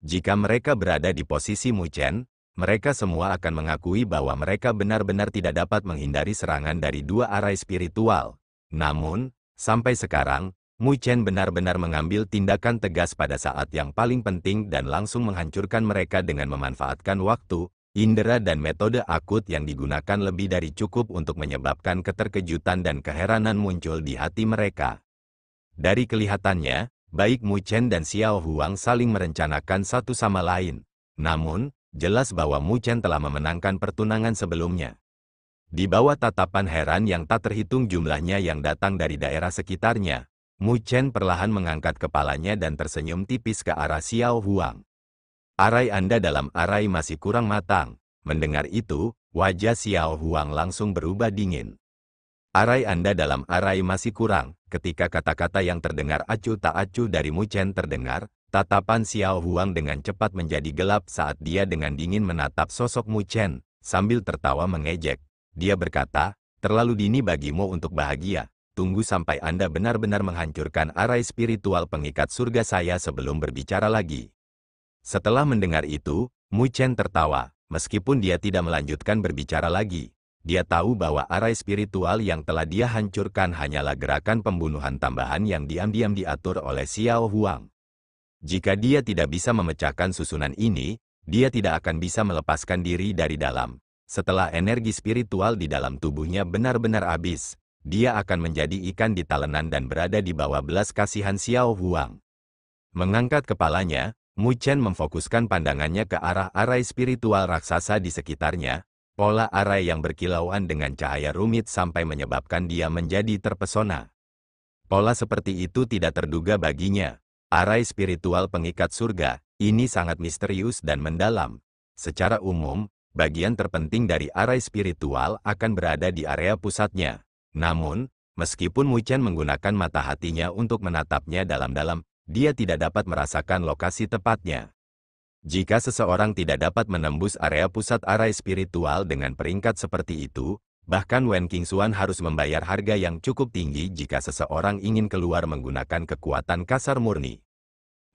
Jika mereka berada di posisi Mu Chen, mereka semua akan mengakui bahwa mereka benar-benar tidak dapat menghindari serangan dari dua arai spiritual. Namun, sampai sekarang, Mu Chen benar-benar mengambil tindakan tegas pada saat yang paling penting dan langsung menghancurkan mereka dengan memanfaatkan waktu, indera dan metode akut yang digunakan lebih dari cukup untuk menyebabkan keterkejutan dan keheranan muncul di hati mereka. Dari kelihatannya, baik Mu Chen dan Xiao Huang saling merencanakan satu sama lain. Namun, jelas bahwa Mu Chen telah memenangkan pertunangan sebelumnya. Di bawah tatapan heran yang tak terhitung jumlahnya yang datang dari daerah sekitarnya, Mu Chen perlahan mengangkat kepalanya dan tersenyum tipis ke arah Xiao Huang. Arai Anda dalam arai masih kurang matang. Mendengar itu, wajah Xiao Huang langsung berubah dingin. Arai Anda dalam arai masih kurang. Ketika kata-kata yang terdengar acuh tak acuh dari Mu Chen terdengar, tatapan Xiao Huang dengan cepat menjadi gelap saat dia dengan dingin menatap sosok Mu Chen, sambil tertawa mengejek. Dia berkata, terlalu dini bagimu untuk bahagia. tunggu sampai Anda benar-benar menghancurkan arai spiritual pengikat surga saya sebelum berbicara lagi. Setelah mendengar itu, Mu Chen tertawa, meskipun dia tidak melanjutkan berbicara lagi. Dia tahu bahwa arai spiritual yang telah dia hancurkan hanyalah gerakan pembunuhan tambahan yang diam-diam diatur oleh Xiao Huang. Jika dia tidak bisa memecahkan susunan ini, dia tidak akan bisa melepaskan diri dari dalam. Setelah energi spiritual di dalam tubuhnya benar-benar habis, dia akan menjadi ikan di talenan dan berada di bawah belas kasihan Xiao Huang. Mengangkat kepalanya, Mu Chen memfokuskan pandangannya ke arah arai spiritual raksasa di sekitarnya. Pola arai yang berkilauan dengan cahaya rumit sampai menyebabkan dia menjadi terpesona. Pola seperti itu tidak terduga baginya. Arai spiritual pengikat surga, ini sangat misterius dan mendalam. Secara umum, bagian terpenting dari arai spiritual akan berada di area pusatnya. Namun, meskipun Mu Chen menggunakan mata hatinya untuk menatapnya dalam-dalam, dia tidak dapat merasakan lokasi tepatnya. Jika seseorang tidak dapat menembus area pusat arai spiritual dengan peringkat seperti itu, bahkan Wen Qingxuan harus membayar harga yang cukup tinggi jika seseorang ingin keluar menggunakan kekuatan kasar murni.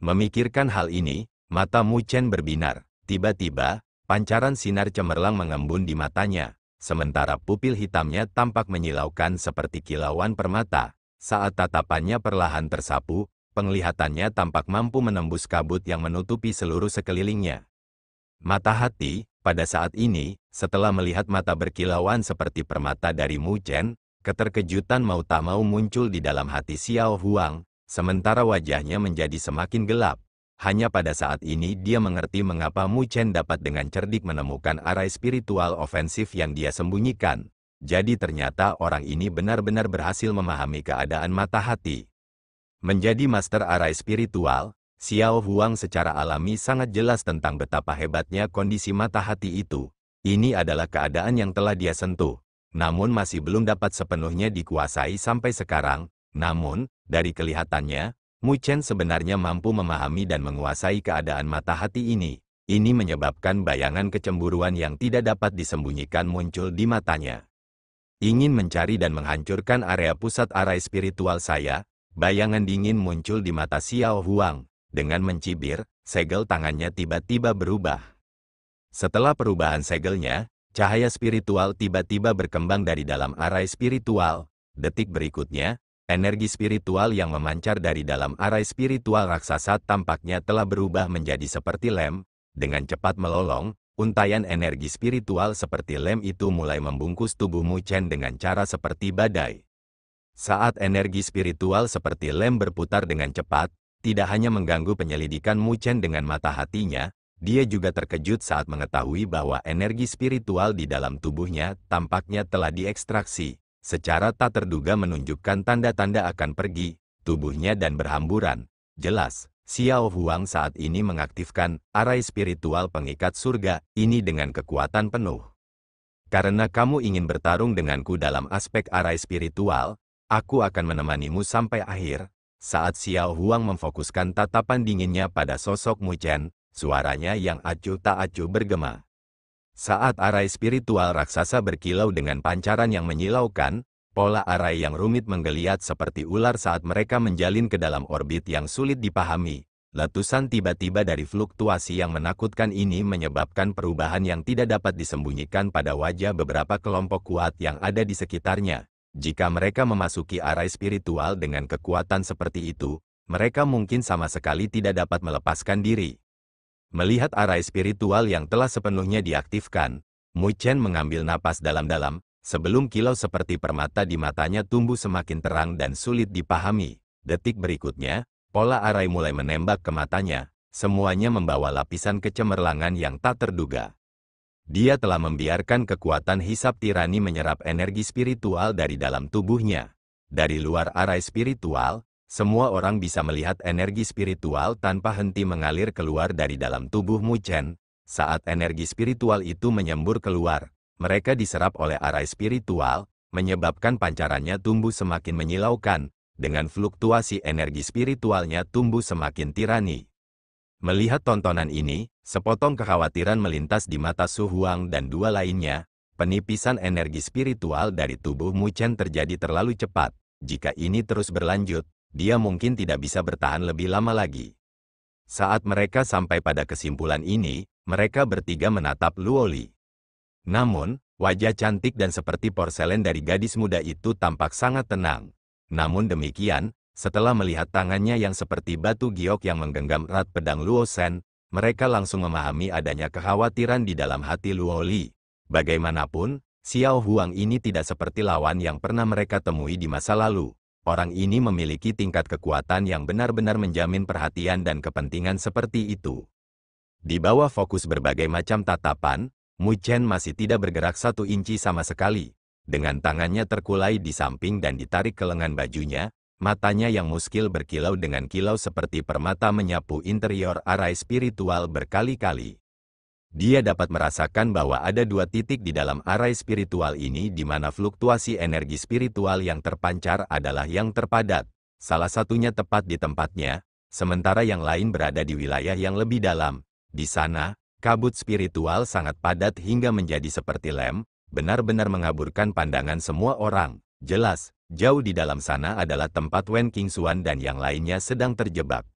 Memikirkan hal ini, mata Mu Chen berbinar. Tiba-tiba, pancaran sinar cemerlang mengembun di matanya, sementara pupil hitamnya tampak menyilaukan seperti kilauan permata. Saat tatapannya perlahan tersapu, penglihatannya tampak mampu menembus kabut yang menutupi seluruh sekelilingnya. Mata hati, pada saat ini, setelah melihat mata berkilauan seperti permata dari Mu Chen, keterkejutan mau tak mau muncul di dalam hati Xiao Huang, sementara wajahnya menjadi semakin gelap. Hanya pada saat ini dia mengerti mengapa Mu Chen dapat dengan cerdik menemukan arai spiritual ofensif yang dia sembunyikan. Jadi ternyata orang ini benar-benar berhasil memahami keadaan mata hati. Menjadi master arai spiritual, Xiao Huang secara alami sangat jelas tentang betapa hebatnya kondisi mata hati itu. Ini adalah keadaan yang telah dia sentuh, namun masih belum dapat sepenuhnya dikuasai sampai sekarang. Namun, dari kelihatannya, Mu Chen sebenarnya mampu memahami dan menguasai keadaan mata hati ini. Ini menyebabkan bayangan kecemburuan yang tidak dapat disembunyikan muncul di matanya. Ingin mencari dan menghancurkan area pusat arai spiritual saya. Bayangan dingin muncul di mata Xiao Huang. Dengan mencibir, segel tangannya tiba-tiba berubah. Setelah perubahan segelnya, cahaya spiritual tiba-tiba berkembang dari dalam arai spiritual. Detik berikutnya, energi spiritual yang memancar dari dalam arai spiritual raksasa tampaknya telah berubah menjadi seperti lem. Dengan cepat melolong, untaian energi spiritual seperti lem itu mulai membungkus tubuh Mu Chen dengan cara seperti badai. Saat energi spiritual seperti lem berputar dengan cepat, tidak hanya mengganggu penyelidikan Mu Chen dengan mata hatinya, dia juga terkejut saat mengetahui bahwa energi spiritual di dalam tubuhnya tampaknya telah diekstraksi. Secara tak terduga menunjukkan tanda-tanda akan pergi, tubuhnya dan berhamburan. Jelas, Xiao Huang saat ini mengaktifkan arai spiritual pengikat surga ini dengan kekuatan penuh. Karena kamu ingin bertarung denganku dalam aspek arai spiritual, aku akan menemanimu sampai akhir. Saat Xiao Huang memfokuskan tatapan dinginnya pada sosok Mu Chen, suaranya yang acuh tak acuh bergema. Saat arai spiritual raksasa berkilau dengan pancaran yang menyilaukan, pola arai yang rumit menggeliat seperti ular saat mereka menjalin ke dalam orbit yang sulit dipahami. Letusan tiba-tiba dari fluktuasi yang menakutkan ini menyebabkan perubahan yang tidak dapat disembunyikan pada wajah beberapa kelompok kuat yang ada di sekitarnya. Jika mereka memasuki arai spiritual dengan kekuatan seperti itu, mereka mungkin sama sekali tidak dapat melepaskan diri. Melihat arai spiritual yang telah sepenuhnya diaktifkan, Mu Chen mengambil napas dalam-dalam, sebelum kilau seperti permata di matanya tumbuh semakin terang dan sulit dipahami. Detik berikutnya, pola arai mulai menembak ke matanya, semuanya membawa lapisan kecemerlangan yang tak terduga. Dia telah membiarkan kekuatan hisab tirani menyerap energi spiritual dari dalam tubuhnya. Dari luar arai spiritual, semua orang bisa melihat energi spiritual tanpa henti mengalir keluar dari dalam tubuh Mu Chen. Saat energi spiritual itu menyembur keluar, mereka diserap oleh arai spiritual, menyebabkan pancarannya tumbuh semakin menyilaukan. Dengan fluktuasi energi spiritualnya tumbuh semakin tirani. Melihat tontonan ini, sepotong kekhawatiran melintas di mata Su Huang dan dua lainnya. Penipisan energi spiritual dari tubuh Mu Chen terjadi terlalu cepat. Jika ini terus berlanjut, dia mungkin tidak bisa bertahan lebih lama lagi. Saat mereka sampai pada kesimpulan ini, mereka bertiga menatap Luoli. Namun, wajah cantik dan seperti porselen dari gadis muda itu tampak sangat tenang. Namun demikian, setelah melihat tangannya yang seperti batu giok yang menggenggam erat pedang Luo Shen, mereka langsung memahami adanya kekhawatiran di dalam hati Luoli. Bagaimanapun, Xiao Huang ini tidak seperti lawan yang pernah mereka temui di masa lalu. Orang ini memiliki tingkat kekuatan yang benar-benar menjamin perhatian dan kepentingan seperti itu. Di bawah fokus berbagai macam tatapan, Mu Chen masih tidak bergerak 1 inci sama sekali. Dengan tangannya terkulai di samping dan ditarik ke lengan bajunya, matanya yang muskil berkilau dengan kilau seperti permata menyapu interior arai spiritual berkali-kali. Dia dapat merasakan bahwa ada 2 titik di dalam arai spiritual ini di mana fluktuasi energi spiritual yang terpancar adalah yang terpadat. Salah satunya tepat di tempatnya, sementara yang lain berada di wilayah yang lebih dalam. Di sana, kabut spiritual sangat padat hingga menjadi seperti lem, benar-benar mengaburkan pandangan semua orang. Jelas, jauh di dalam sana adalah tempat Wen Qingxuan dan yang lainnya sedang terjebak.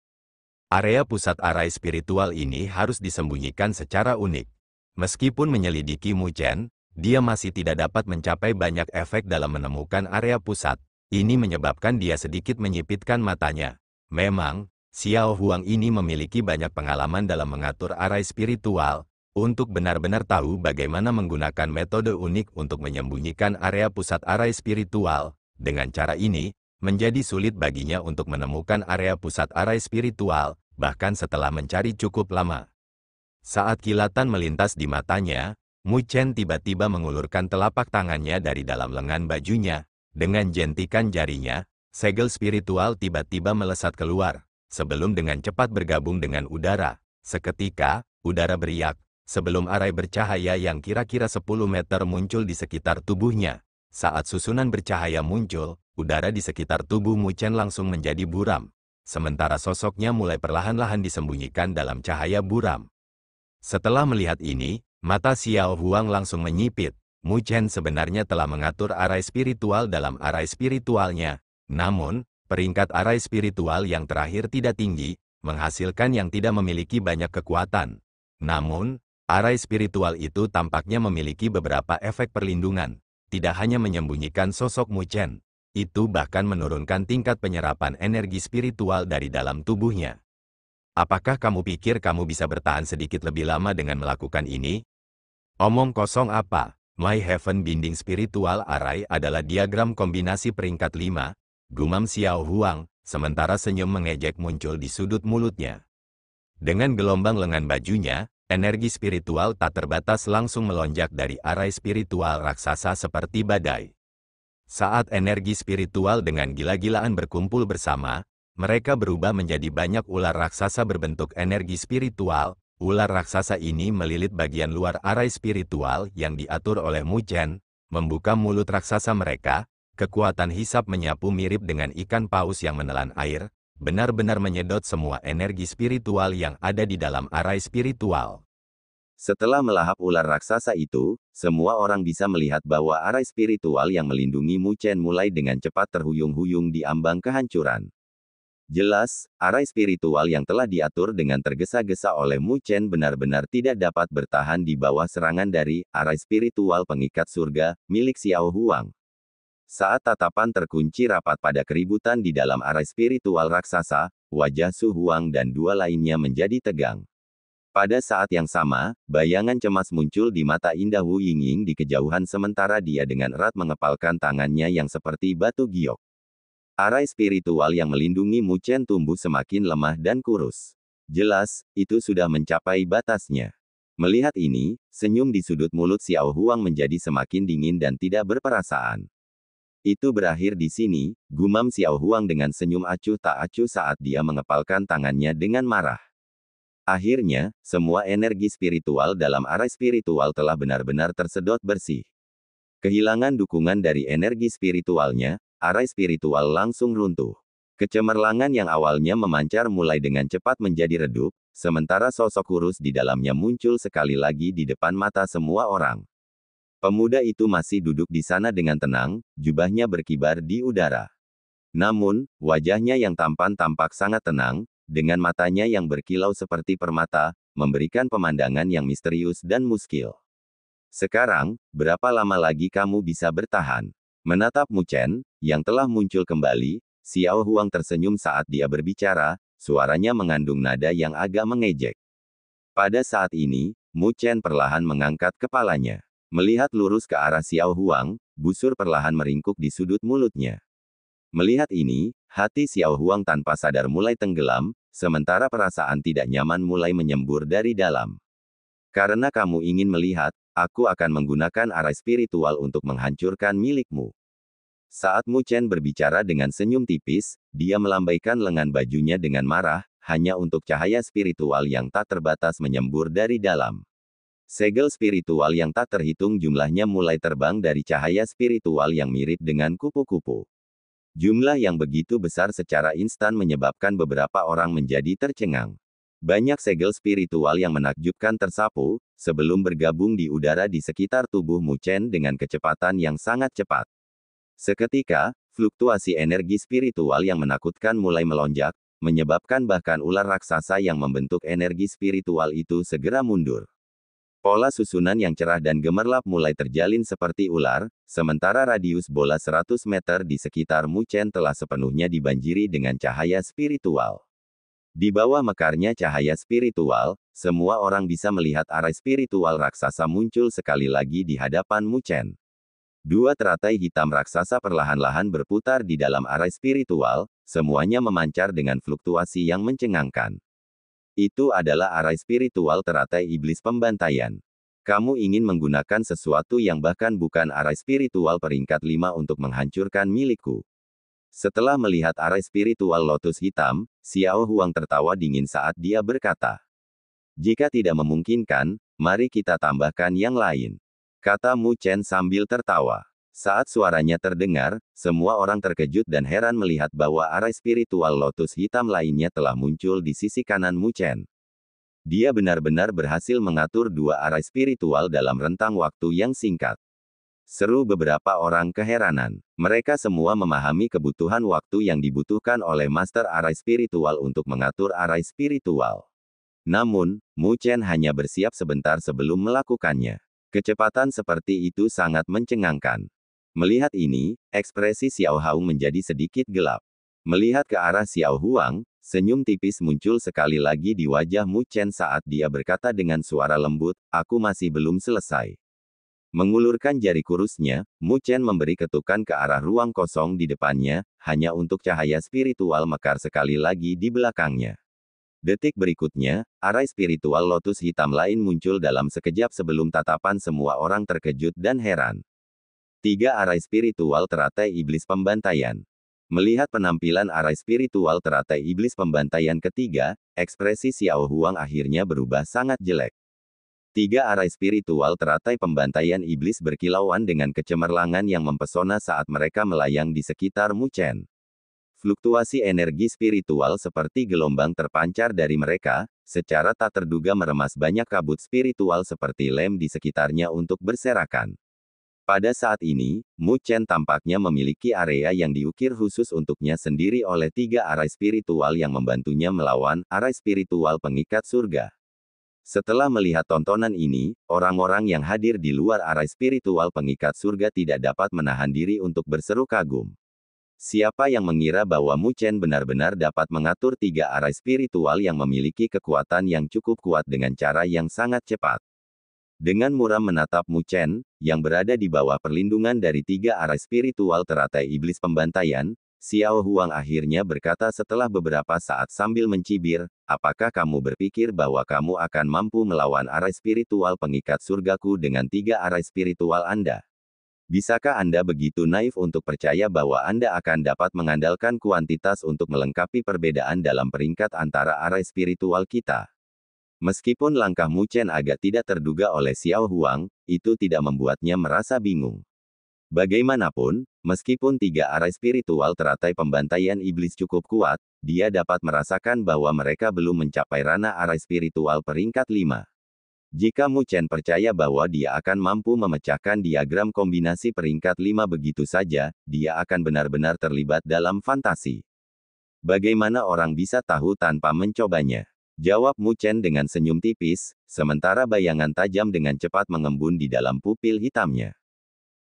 Area pusat arai spiritual ini harus disembunyikan secara unik. Meskipun menyelidiki Mu Chen, dia masih tidak dapat mencapai banyak efek dalam menemukan area pusat. Ini menyebabkan dia sedikit menyipitkan matanya. Memang, Xiao Huang ini memiliki banyak pengalaman dalam mengatur arai spiritual, untuk benar-benar tahu bagaimana menggunakan metode unik untuk menyembunyikan area pusat arai spiritual. Dengan cara ini, menjadi sulit baginya untuk menemukan area pusat arai spiritual, bahkan setelah mencari cukup lama. Saat kilatan melintas di matanya, Mu Chen tiba-tiba mengulurkan telapak tangannya dari dalam lengan bajunya. Dengan jentikan jarinya, segel spiritual tiba-tiba melesat keluar, sebelum dengan cepat bergabung dengan udara. Seketika, udara beriak, sebelum arai bercahaya yang kira-kira 10 meter muncul di sekitar tubuhnya. Saat susunan bercahaya muncul, udara di sekitar tubuh Mu Chen langsung menjadi buram. Sementara sosoknya mulai perlahan-lahan disembunyikan dalam cahaya buram. Setelah melihat ini, mata Xiao Huang langsung menyipit. Mu Chen sebenarnya telah mengatur arai spiritual dalam arai spiritualnya. Namun, peringkat arai spiritual yang terakhir tidak tinggi, menghasilkan yang tidak memiliki banyak kekuatan. Namun, arai spiritual itu tampaknya memiliki beberapa efek perlindungan. Tidak hanya menyembunyikan sosok Mu Chen, itu bahkan menurunkan tingkat penyerapan energi spiritual dari dalam tubuhnya. Apakah kamu pikir kamu bisa bertahan sedikit lebih lama dengan melakukan ini? Omong kosong apa? My Heaven Binding Spiritual Arai adalah diagram kombinasi peringkat 5, gumam Xiao Huang, sementara senyum mengejek muncul di sudut mulutnya. Dengan gelombang lengan bajunya, energi spiritual tak terbatas langsung melonjak dari arai spiritual raksasa seperti badai. Saat energi spiritual dengan gila-gilaan berkumpul bersama, mereka berubah menjadi banyak ular raksasa berbentuk energi spiritual. Ular raksasa ini melilit bagian luar arai spiritual yang diatur oleh Mu Chen, membuka mulut raksasa mereka. Kekuatan hisap menyapu mirip dengan ikan paus yang menelan air, benar-benar menyedot semua energi spiritual yang ada di dalam arai spiritual. Setelah melahap ular raksasa itu, semua orang bisa melihat bahwa arai spiritual yang melindungi Mu Chen mulai dengan cepat terhuyung-huyung di ambang kehancuran. Jelas, arai spiritual yang telah diatur dengan tergesa-gesa oleh Mu Chen benar-benar tidak dapat bertahan di bawah serangan dari arai spiritual pengikat surga, milik Xiao Huang. Saat tatapan terkunci rapat pada keributan di dalam arai spiritual raksasa, wajah Su Huang dan 2 lainnya menjadi tegang. Pada saat yang sama, bayangan cemas muncul di mata indah Wu Yingying di kejauhan sementara dia dengan erat mengepalkan tangannya yang seperti batu giok. Arai spiritual yang melindungi Mu Chen tumbuh semakin lemah dan kurus. Jelas, itu sudah mencapai batasnya. Melihat ini, senyum di sudut mulut Xiao Huang menjadi semakin dingin dan tidak berperasaan. Itu berakhir di sini, gumam Xiao Huang dengan senyum acuh tak acuh saat dia mengepalkan tangannya dengan marah. Akhirnya, semua energi spiritual dalam arai spiritual telah benar-benar tersedot bersih. Kehilangan dukungan dari energi spiritualnya, arai spiritual langsung runtuh. Kecemerlangan yang awalnya memancar mulai dengan cepat menjadi redup, sementara sosok kurus di dalamnya muncul sekali lagi di depan mata semua orang. Pemuda itu masih duduk di sana dengan tenang, jubahnya berkibar di udara. Namun, wajahnya yang tampan tampak sangat tenang, dengan matanya yang berkilau seperti permata, memberikan pemandangan yang misterius dan muskil. Sekarang, berapa lama lagi kamu bisa bertahan? Menatap Mu Chen, yang telah muncul kembali, Xiao Huang tersenyum saat dia berbicara, suaranya mengandung nada yang agak mengejek. Pada saat ini, Mu Chen perlahan mengangkat kepalanya. Melihat lurus ke arah Xiao Huang, busur perlahan meringkuk di sudut mulutnya. Melihat ini, hati Xiao Huang tanpa sadar mulai tenggelam, sementara perasaan tidak nyaman mulai menyembur dari dalam. Karena kamu ingin melihat, aku akan menggunakan arai spiritual untuk menghancurkan milikmu. Saat Mu Chen berbicara dengan senyum tipis, dia melambaikan lengan bajunya dengan marah, hanya untuk cahaya spiritual yang tak terbatas menyembur dari dalam. Segel spiritual yang tak terhitung jumlahnya mulai terbang dari cahaya spiritual yang mirip dengan kupu-kupu. Jumlah yang begitu besar secara instan menyebabkan beberapa orang menjadi tercengang. Banyak segel spiritual yang menakjubkan tersapu, sebelum bergabung di udara di sekitar tubuh Mu Chen dengan kecepatan yang sangat cepat. Seketika, fluktuasi energi spiritual yang menakutkan mulai melonjak, menyebabkan bahkan ular raksasa yang membentuk energi spiritual itu segera mundur. Pola susunan yang cerah dan gemerlap mulai terjalin seperti ular, sementara radius bola 100 meter di sekitar Mu Chen telah sepenuhnya dibanjiri dengan cahaya spiritual. Di bawah mekarnya cahaya spiritual, semua orang bisa melihat arai spiritual raksasa muncul sekali lagi di hadapan Mu Chen. Dua teratai hitam raksasa perlahan-lahan berputar di dalam arai spiritual, semuanya memancar dengan fluktuasi yang mencengangkan. Itu adalah arai spiritual teratai iblis pembantaian. Kamu ingin menggunakan sesuatu yang bahkan bukan arai spiritual peringkat 5 untuk menghancurkan milikku. Setelah melihat arai spiritual lotus hitam, Xiao Huang tertawa dingin saat dia berkata, "Jika tidak memungkinkan, mari kita tambahkan yang lain," kata Mu Chen sambil tertawa. Saat suaranya terdengar, semua orang terkejut dan heran melihat bahwa arai spiritual lotus hitam lainnya telah muncul di sisi kanan Mu Chen. Dia benar-benar berhasil mengatur dua arai spiritual dalam rentang waktu yang singkat. Seru beberapa orang keheranan. Mereka semua memahami kebutuhan waktu yang dibutuhkan oleh Master Arai Spiritual untuk mengatur arai spiritual. Namun, Mu Chen hanya bersiap sebentar sebelum melakukannya. Kecepatan seperti itu sangat mencengangkan. Melihat ini, ekspresi Xiao Huang menjadi sedikit gelap. Melihat ke arah Xiao Huang, senyum tipis muncul sekali lagi di wajah Mu Chen saat dia berkata dengan suara lembut, "Aku masih belum selesai." Mengulurkan jari kurusnya, Mu Chen memberi ketukan ke arah ruang kosong di depannya, hanya untuk cahaya spiritual mekar sekali lagi di belakangnya. Detik berikutnya, arai spiritual lotus hitam lain muncul dalam sekejap sebelum tatapan semua orang terkejut dan heran. 3 arai spiritual teratai iblis pembantaian. Melihat penampilan arai spiritual teratai iblis pembantaian ketiga, ekspresi Xiao Huang akhirnya berubah sangat jelek. 3 arai spiritual teratai pembantaian iblis berkilauan dengan kecemerlangan yang mempesona saat mereka melayang di sekitar Mu Chen. Fluktuasi energi spiritual seperti gelombang terpancar dari mereka, secara tak terduga meremas banyak kabut spiritual seperti lem di sekitarnya untuk berserakan. Pada saat ini, Mu Chen tampaknya memiliki area yang diukir khusus untuknya sendiri oleh 3 arai spiritual yang membantunya melawan arai spiritual pengikat surga. Setelah melihat tontonan ini, orang-orang yang hadir di luar arai spiritual pengikat surga tidak dapat menahan diri untuk berseru kagum. Siapa yang mengira bahwa Mu Chen benar-benar dapat mengatur 3 arai spiritual yang memiliki kekuatan yang cukup kuat dengan cara yang sangat cepat. Dengan muram menatap Mu Chen, yang berada di bawah perlindungan dari 3 arai spiritual teratai iblis pembantaian, Xiao Huang akhirnya berkata setelah beberapa saat sambil mencibir, "Apakah kamu berpikir bahwa kamu akan mampu melawan arai spiritual pengikat surgaku dengan 3 arai spiritual Anda? Bisakah Anda begitu naif untuk percaya bahwa Anda akan dapat mengandalkan kuantitas untuk melengkapi perbedaan dalam peringkat antara arai spiritual kita?" Meskipun langkah Mu Chen agak tidak terduga oleh Xiao Huang, itu tidak membuatnya merasa bingung. Bagaimanapun, meskipun 3 arai spiritual teratai pembantaian iblis cukup kuat, dia dapat merasakan bahwa mereka belum mencapai ranah arai spiritual peringkat 5. Jika Mu Chen percaya bahwa dia akan mampu memecahkan diagram kombinasi peringkat 5 begitu saja, dia akan benar-benar terlibat dalam fantasi. Bagaimana orang bisa tahu tanpa mencobanya? Jawab Mu Chen dengan senyum tipis, sementara bayangan tajam dengan cepat mengembun di dalam pupil hitamnya.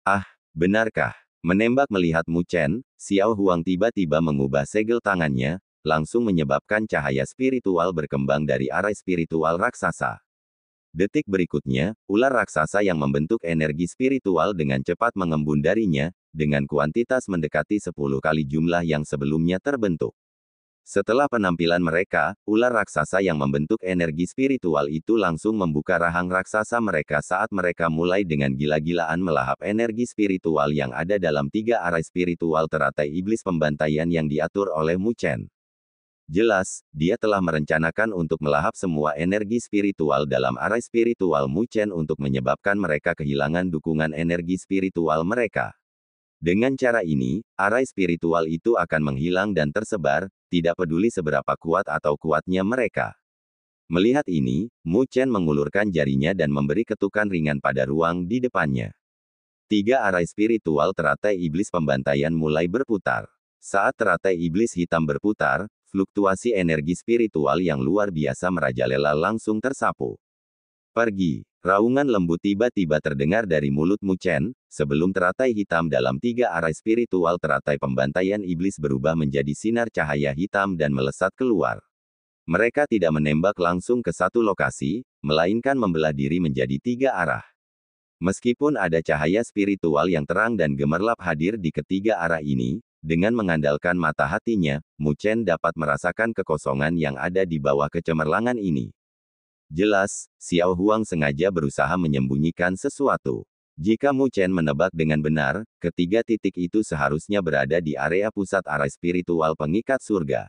Ah, benarkah? Menembak melihat Mu Chen, Xiao Huang tiba-tiba mengubah segel tangannya, langsung menyebabkan cahaya spiritual berkembang dari arah spiritual raksasa. Detik berikutnya, ular raksasa yang membentuk energi spiritual dengan cepat mengembun darinya, dengan kuantitas mendekati 10 kali jumlah yang sebelumnya terbentuk. Setelah penampilan mereka, ular raksasa yang membentuk energi spiritual itu langsung membuka rahang raksasa mereka saat mereka mulai dengan gila-gilaan melahap energi spiritual yang ada dalam 3 arah spiritual teratai iblis pembantaian yang diatur oleh Mu Chen. Jelas, dia telah merencanakan untuk melahap semua energi spiritual dalam arah spiritual Mu Chen untuk menyebabkan mereka kehilangan dukungan energi spiritual mereka. Dengan cara ini, arah spiritual itu akan menghilang dan tersebar, tidak peduli seberapa kuat atau kuatnya mereka. Melihat ini, Mu Chen mengulurkan jarinya dan memberi ketukan ringan pada ruang di depannya. 3 arah spiritual teratai iblis pembantaian mulai berputar. Saat teratai iblis hitam berputar, fluktuasi energi spiritual yang luar biasa merajalela langsung tersapu. Pergi. Raungan lembut tiba-tiba terdengar dari mulut Mu Chen, sebelum teratai hitam dalam 3 arah spiritual teratai pembantaian iblis berubah menjadi sinar cahaya hitam dan melesat keluar. Mereka tidak menembak langsung ke satu lokasi, melainkan membelah diri menjadi 3 arah. Meskipun ada cahaya spiritual yang terang dan gemerlap hadir di ketiga arah ini, dengan mengandalkan mata hatinya, Mu Chen dapat merasakan kekosongan yang ada di bawah kecemerlangan ini. Jelas, Xiao Huang sengaja berusaha menyembunyikan sesuatu. Jika Mu Chen menebak dengan benar, ketiga titik itu seharusnya berada di area pusat arah spiritual pengikat surga.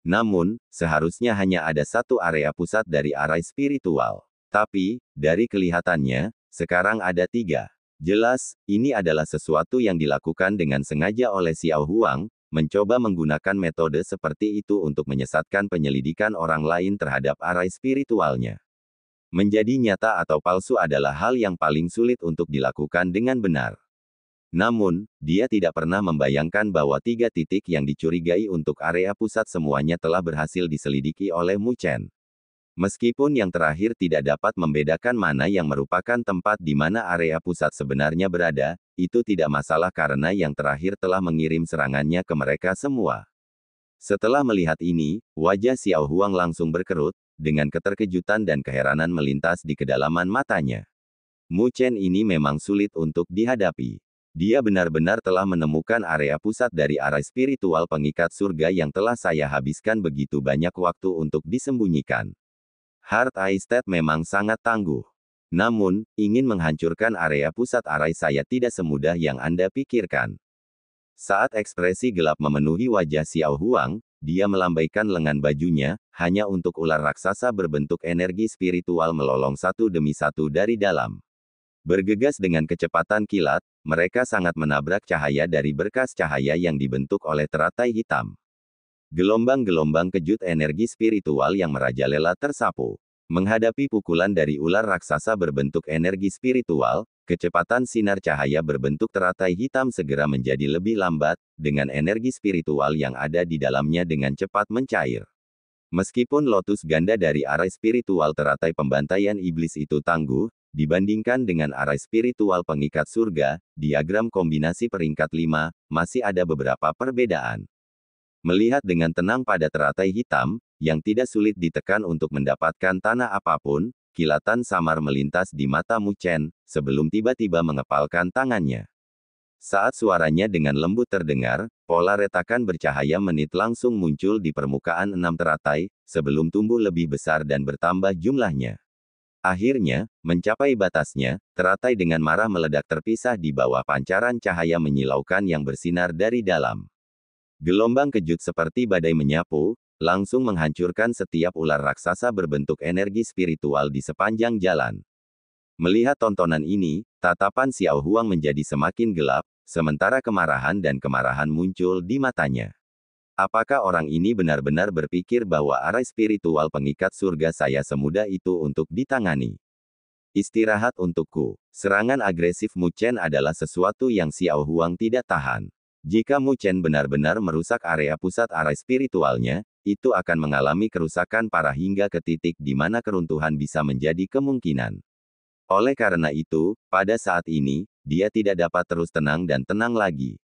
Namun, seharusnya hanya ada satu area pusat dari arah spiritual. Tapi, dari kelihatannya, sekarang ada 3. Jelas, ini adalah sesuatu yang dilakukan dengan sengaja oleh Xiao Huang, mencoba menggunakan metode seperti itu untuk menyesatkan penyelidikan orang lain terhadap arah spiritualnya. Menjadi nyata atau palsu adalah hal yang paling sulit untuk dilakukan dengan benar. Namun, dia tidak pernah membayangkan bahwa 3 titik yang dicurigai untuk area pusat semuanya telah berhasil diselidiki oleh Mu Chen. Meskipun yang terakhir tidak dapat membedakan mana yang merupakan tempat di mana area pusat sebenarnya berada, itu tidak masalah karena yang terakhir telah mengirim serangannya ke mereka semua. Setelah melihat ini, wajah Xiao Huang langsung berkerut, dengan keterkejutan dan keheranan melintas di kedalaman matanya. Mu Chen ini memang sulit untuk dihadapi. Dia benar-benar telah menemukan area pusat dari arah spiritual pengikat surga yang telah saya habiskan begitu banyak waktu untuk disembunyikan. Heart Estate memang sangat tangguh. Namun, ingin menghancurkan area pusat arai saya tidak semudah yang Anda pikirkan. Saat ekspresi gelap memenuhi wajah Xiao Huang, dia melambaikan lengan bajunya, hanya untuk ular raksasa berbentuk energi spiritual melolong satu demi satu dari dalam. Bergegas dengan kecepatan kilat, mereka sangat menabrak cahaya dari berkas cahaya yang dibentuk oleh teratai hitam. Gelombang-gelombang kejut energi spiritual yang merajalela tersapu. Menghadapi pukulan dari ular raksasa berbentuk energi spiritual, kecepatan sinar cahaya berbentuk teratai hitam segera menjadi lebih lambat, dengan energi spiritual yang ada di dalamnya dengan cepat mencair. Meskipun lotus ganda dari arah spiritual teratai pembantaian iblis itu tangguh, dibandingkan dengan arah spiritual pengikat surga, diagram kombinasi peringkat 5, masih ada beberapa perbedaan. Melihat dengan tenang pada teratai hitam, yang tidak sulit ditekan untuk mendapatkan tanah apapun, kilatan samar melintas di mata Mu Chen, sebelum tiba-tiba mengepalkan tangannya. Saat suaranya dengan lembut terdengar, pola retakan bercahaya menit langsung muncul di permukaan 6 teratai, sebelum tumbuh lebih besar dan bertambah jumlahnya. Akhirnya, mencapai batasnya, teratai dengan marah meledak terpisah di bawah pancaran cahaya menyilaukan yang bersinar dari dalam. Gelombang kejut seperti badai menyapu, langsung menghancurkan setiap ular raksasa berbentuk energi spiritual di sepanjang jalan. Melihat tontonan ini, tatapan Xiao Huang menjadi semakin gelap, sementara kemarahan dan kemarahan muncul di matanya. Apakah orang ini benar-benar berpikir bahwa arah spiritual pengikat surga saya semudah itu untuk ditangani? Istirahat untukku. Serangan agresif Mu Chen adalah sesuatu yang Xiao Huang tidak tahan. Jika Mu Chen benar-benar merusak area pusat arai spiritualnya, itu akan mengalami kerusakan parah hingga ke titik di mana keruntuhan bisa menjadi kemungkinan. Oleh karena itu, pada saat ini, dia tidak dapat terus tenang dan tenang lagi.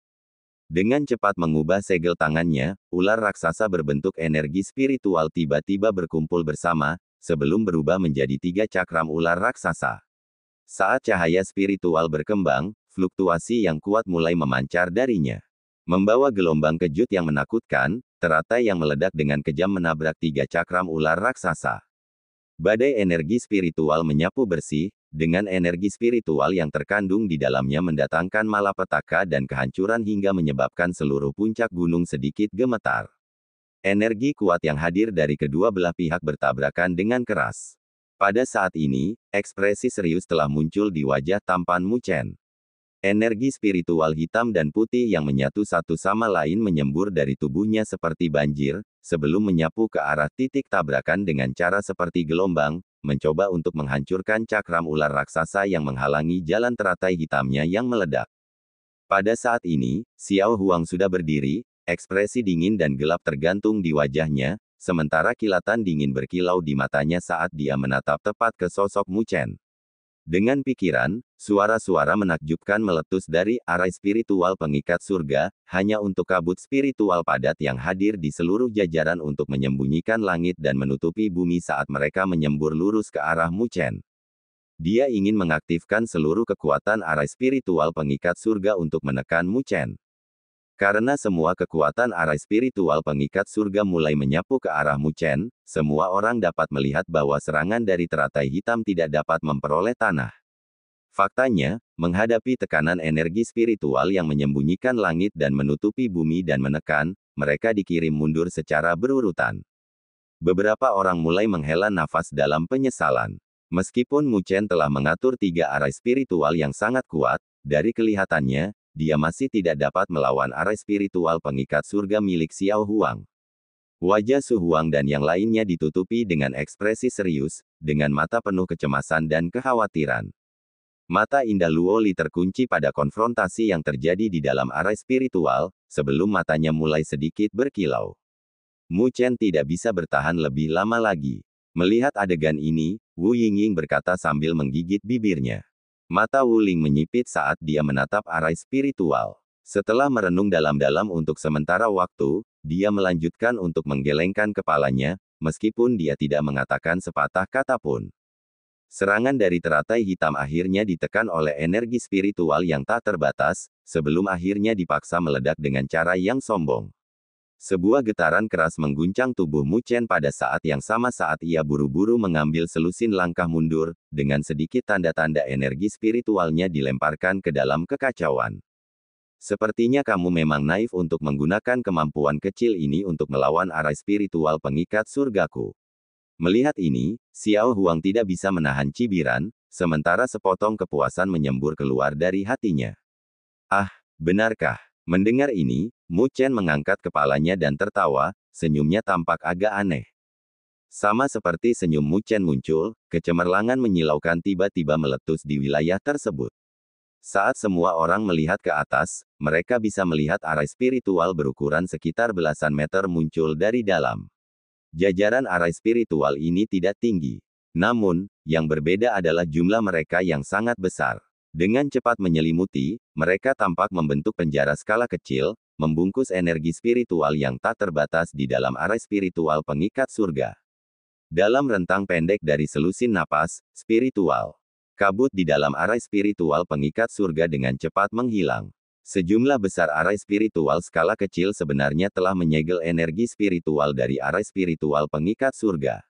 Dengan cepat mengubah segel tangannya, ular raksasa berbentuk energi spiritual tiba-tiba berkumpul bersama, sebelum berubah menjadi 3 cakram ular raksasa. Saat cahaya spiritual berkembang, fluktuasi yang kuat mulai memancar darinya. Membawa gelombang kejut yang menakutkan, teratai yang meledak dengan kejam menabrak 3 cakram ular raksasa. Badai energi spiritual menyapu bersih, dengan energi spiritual yang terkandung di dalamnya mendatangkan malapetaka dan kehancuran hingga menyebabkan seluruh puncak gunung sedikit gemetar. Energi kuat yang hadir dari kedua belah pihak bertabrakan dengan keras. Pada saat ini, ekspresi serius telah muncul di wajah tampan Mu Chen. Energi spiritual hitam dan putih yang menyatu satu sama lain menyembur dari tubuhnya seperti banjir, sebelum menyapu ke arah titik tabrakan dengan cara seperti gelombang, mencoba untuk menghancurkan cakram ular raksasa yang menghalangi jalan teratai hitamnya yang meledak. Pada saat ini, Xiao Huang sudah berdiri, ekspresi dingin dan gelap tergantung di wajahnya, sementara kilatan dingin berkilau di matanya saat dia menatap tepat ke sosok Mu Chen. Dengan pikiran, suara-suara menakjubkan meletus dari arai spiritual pengikat surga, hanya untuk kabut spiritual padat yang hadir di seluruh jajaran untuk menyembunyikan langit dan menutupi bumi saat mereka menyembur lurus ke arah Mu Chen. Dia ingin mengaktifkan seluruh kekuatan arai spiritual pengikat surga untuk menekan Mu Chen. Karena semua kekuatan arai spiritual pengikat surga mulai menyapu ke arah Mu Chen, semua orang dapat melihat bahwa serangan dari teratai hitam tidak dapat memperoleh tanah. Faktanya, menghadapi tekanan energi spiritual yang menyembunyikan langit dan menutupi bumi dan menekan, mereka dikirim mundur secara berurutan. Beberapa orang mulai menghela nafas dalam penyesalan. Meskipun Mu Chen telah mengatur 3 arai spiritual yang sangat kuat, dari kelihatannya, dia masih tidak dapat melawan arai spiritual pengikat surga milik Xiao Huang. Wajah Su Huang dan yang lainnya ditutupi dengan ekspresi serius, dengan mata penuh kecemasan dan kekhawatiran. Mata indah Luo Li terkunci pada konfrontasi yang terjadi di dalam arai spiritual, sebelum matanya mulai sedikit berkilau. Mu Chen tidak bisa bertahan lebih lama lagi. Melihat adegan ini, Wu Yingying berkata sambil menggigit bibirnya. Mata Wu Ling menyipit saat dia menatap arai spiritual. Setelah merenung dalam-dalam untuk sementara waktu, dia melanjutkan untuk menggelengkan kepalanya, meskipun dia tidak mengatakan sepatah kata pun. Serangan dari teratai hitam akhirnya ditekan oleh energi spiritual yang tak terbatas, sebelum akhirnya dipaksa meledak dengan cara yang sombong. Sebuah getaran keras mengguncang tubuh Mu Chen pada saat yang sama saat ia buru-buru mengambil selusin langkah mundur, dengan sedikit tanda-tanda energi spiritualnya dilemparkan ke dalam kekacauan. Sepertinya kamu memang naif untuk menggunakan kemampuan kecil ini untuk melawan arai spiritual pengikat surgaku. Melihat ini, Xiao Huang tidak bisa menahan cibiran, sementara sepotong kepuasan menyembur keluar dari hatinya. Ah, benarkah? Mendengar ini, Mu Chen mengangkat kepalanya dan tertawa, senyumnya tampak agak aneh. Sama seperti senyum Mu Chen muncul, kecemerlangan menyilaukan tiba-tiba meletus di wilayah tersebut. Saat semua orang melihat ke atas, mereka bisa melihat arai spiritual berukuran sekitar belasan meter muncul dari dalam. Jajaran arai spiritual ini tidak tinggi. Namun, yang berbeda adalah jumlah mereka yang sangat besar. Dengan cepat menyelimuti, mereka tampak membentuk penjara skala kecil, membungkus energi spiritual yang tak terbatas di dalam arai spiritual pengikat surga. Dalam rentang pendek dari selusin napas spiritual, kabut di dalam arai spiritual pengikat surga dengan cepat menghilang. Sejumlah besar arai spiritual skala kecil sebenarnya telah menyegel energi spiritual dari arai spiritual pengikat surga.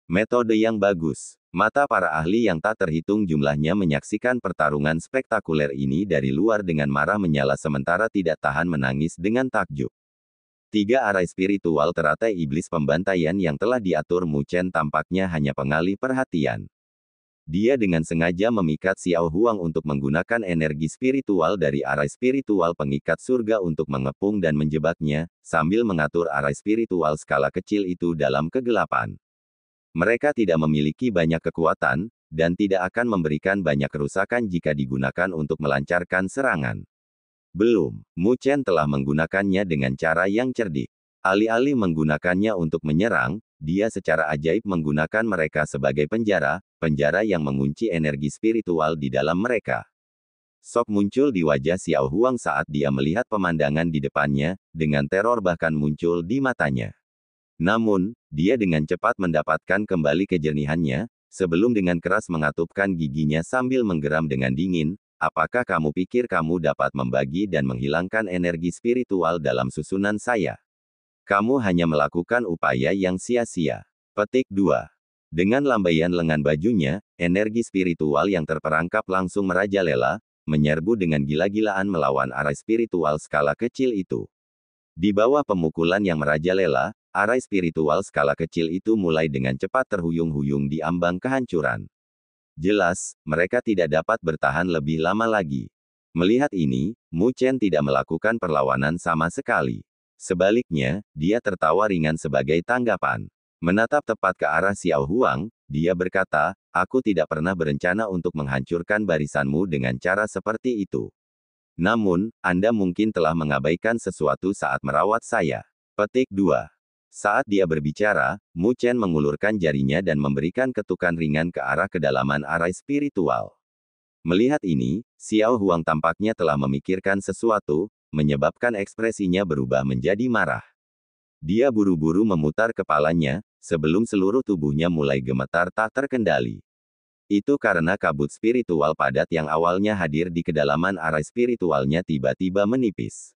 Metode yang bagus. Mata para ahli yang tak terhitung jumlahnya menyaksikan pertarungan spektakuler ini dari luar dengan marah menyala sementara tidak tahan menangis dengan takjub. 3 arai spiritual teratai iblis pembantaian yang telah diatur Mu Chen tampaknya hanya pengalih perhatian. Dia dengan sengaja memikat Xiao Huang untuk menggunakan energi spiritual dari arai spiritual pengikat surga untuk mengepung dan menjebaknya, sambil mengatur arai spiritual skala kecil itu dalam kegelapan. Mereka tidak memiliki banyak kekuatan, dan tidak akan memberikan banyak kerusakan jika digunakan untuk melancarkan serangan. Belum, Mu Chen telah menggunakannya dengan cara yang cerdik. Alih-alih menggunakannya untuk menyerang, dia secara ajaib menggunakan mereka sebagai penjara yang mengunci energi spiritual di dalam mereka. Sok muncul di wajah Xiao Huang saat dia melihat pemandangan di depannya, dengan teror bahkan muncul di matanya. Namun, dia dengan cepat mendapatkan kembali kejernihannya, sebelum dengan keras mengatupkan giginya sambil menggeram dengan dingin. Apakah kamu pikir kamu dapat membagi dan menghilangkan energi spiritual dalam susunan saya? Kamu hanya melakukan upaya yang sia-sia. Petik 2. Dengan lambaian lengan bajunya, energi spiritual yang terperangkap langsung merajalela, menyerbu dengan gila-gilaan melawan arai spiritual skala kecil itu. Di bawah pemukulan yang merajalela, arai spiritual skala kecil itu mulai dengan cepat terhuyung-huyung di ambang kehancuran. Jelas, mereka tidak dapat bertahan lebih lama lagi. Melihat ini, Mu Chen tidak melakukan perlawanan sama sekali. Sebaliknya, dia tertawa ringan sebagai tanggapan. Menatap tepat ke arah Xiao Huang, dia berkata, aku tidak pernah berencana untuk menghancurkan barisanmu dengan cara seperti itu. Namun, Anda mungkin telah mengabaikan sesuatu saat merawat saya. Petik 2. Saat dia berbicara, Mu Chen mengulurkan jarinya dan memberikan ketukan ringan ke arah kedalaman arai spiritual. Melihat ini, Xiao Huang tampaknya telah memikirkan sesuatu, menyebabkan ekspresinya berubah menjadi marah. Dia buru-buru memutar kepalanya, sebelum seluruh tubuhnya mulai gemetar tak terkendali. Itu karena kabut spiritual padat yang awalnya hadir di kedalaman arai spiritualnya tiba-tiba menipis.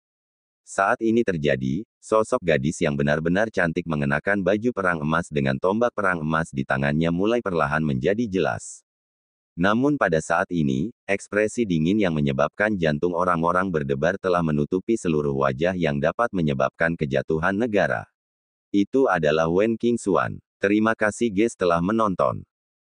Saat ini terjadi, sosok gadis yang benar-benar cantik mengenakan baju perang emas dengan tombak perang emas di tangannya mulai perlahan menjadi jelas. Namun pada saat ini, ekspresi dingin yang menyebabkan jantung orang-orang berdebar telah menutupi seluruh wajah yang dapat menyebabkan kejatuhan negara. Itu adalah Wen Qingxuan. Terima kasih guys telah menonton.